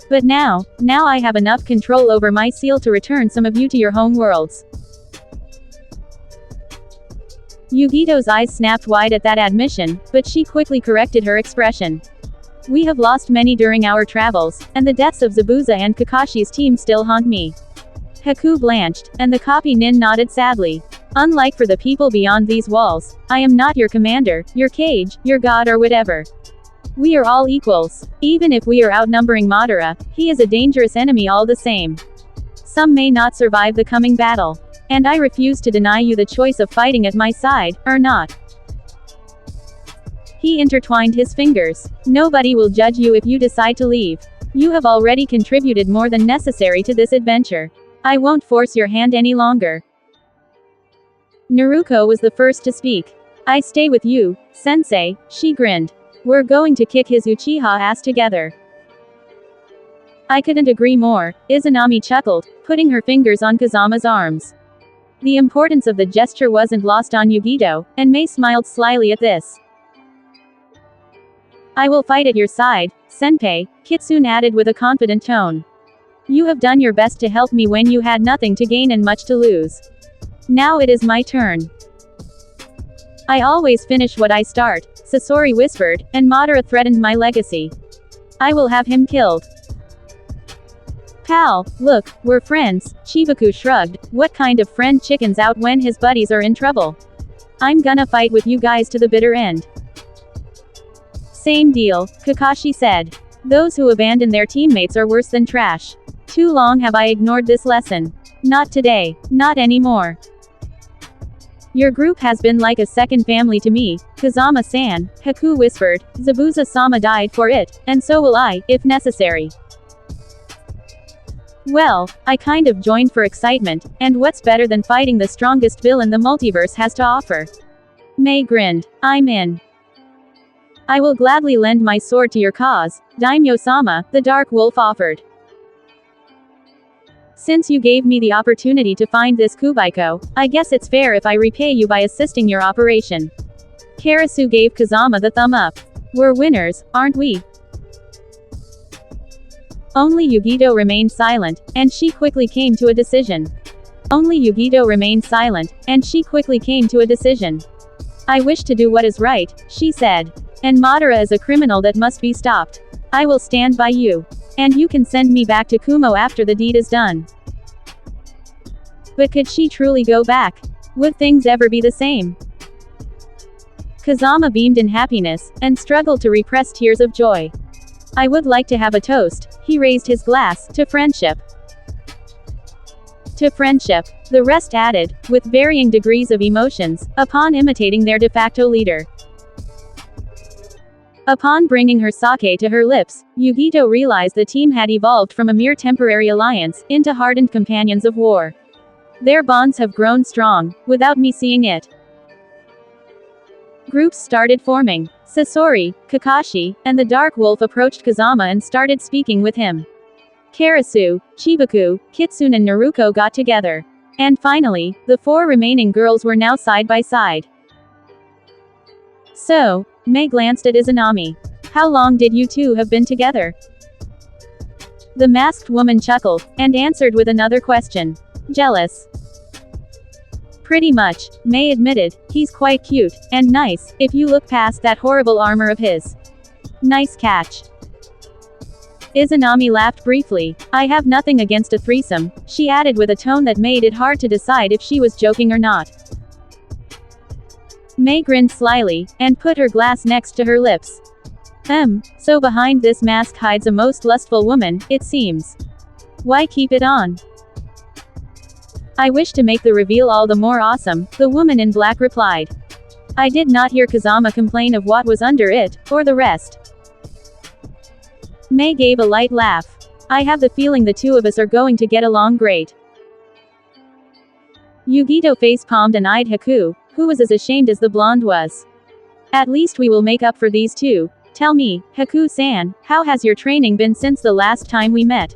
But now I have enough control over my seal to return some of you to your home worlds. Yugito's eyes snapped wide at that admission, but she quickly corrected her expression. We have lost many during our travels, and the deaths of Zabuza and Kakashi's team still haunt me. Haku blanched, and the copy nin nodded sadly. Unlike for the people beyond these walls, I am not your commander, your cage, your god or whatever. We are all equals. Even if we are outnumbering Madara, he is a dangerous enemy all the same. Some may not survive the coming battle. And I refuse to deny you the choice of fighting at my side, or not. He intertwined his fingers. Nobody will judge you if you decide to leave. You have already contributed more than necessary to this adventure. I won't force your hand any longer. Naruto was the first to speak. I stay with you, sensei, she grinned. We're going to kick his Uchiha ass together. I couldn't agree more, Izanami chuckled, putting her fingers on Kazama's arms. The importance of the gesture wasn't lost on Yugito, and Mei smiled slyly at this. I will fight at your side, senpai, Kitsune added with a confident tone. You have done your best to help me when you had nothing to gain and much to lose. Now it is my turn. I always finish what I start, Sasori whispered, and Madara threatened my legacy. I will have him killed. Pal, look, we're friends, Chibaku shrugged. What kind of friend chickens out when his buddies are in trouble? I'm gonna fight with you guys to the bitter end. Same deal, Kakashi said. Those who abandon their teammates are worse than trash. Too long have I ignored this lesson. Not today, not anymore. Your group has been like a second family to me, Kazama-san, Haku whispered. Zabuza-sama died for it, and so will I, if necessary. Well, I kind of joined for excitement, and what's better than fighting the strongest villain the multiverse has to offer? Mei grinned. I'm in. I will gladly lend my sword to your cause, Daimyo-sama, the Dark Wolf offered. Since you gave me the opportunity to find this Kubaiko, I guess it's fair if I repay you by assisting your operation. Karasu gave Kazama the thumb up. We're winners, aren't we? Only Yugito remained silent, and she quickly came to a decision. Only Yugito remained silent, and she quickly came to a decision. I wish to do what is right, she said. And Madara is a criminal that must be stopped. I will stand by you. And you can send me back to Kumo after the deed is done. But could she truly go back? Would things ever be the same? Kazama beamed in happiness, and struggled to repress tears of joy. I would like to have a toast, he raised his glass, to friendship. To friendship, the rest added, with varying degrees of emotions, upon imitating their de facto leader. Upon bringing her sake to her lips, Yugito realized the team had evolved from a mere temporary alliance, into hardened companions of war. Their bonds have grown strong, without me seeing it. Groups started forming. Sasori, Kakashi, and the Dark Wolf approached Kazama and started speaking with him. Karasu, Chibaku, Kitsune and Naruto got together. And finally, the four remaining girls were now side by side. So, Mei glanced at Izanami. How long did you two have been together? The masked woman chuckled, and answered with another question. Jealous. Pretty much, Mei admitted. He's quite cute, and nice, if you look past that horrible armor of his. Nice catch. Izanami laughed briefly. I have nothing against a threesome, she added with a tone that made it hard to decide if she was joking or not. Mei grinned slyly, and put her glass next to her lips. So behind this mask hides a most lustful woman, it seems. Why keep it on? I wish to make the reveal all the more awesome, the woman in black replied. I did not hear Kazama complain of what was under it, or the rest. Mei gave a light laugh. I have the feeling the two of us are going to get along great. Yugito face-palmed and eyed Haku, who was as ashamed as the blonde was. At least we will make up for these two. Tell me, Haku-san, how has your training been since the last time we met?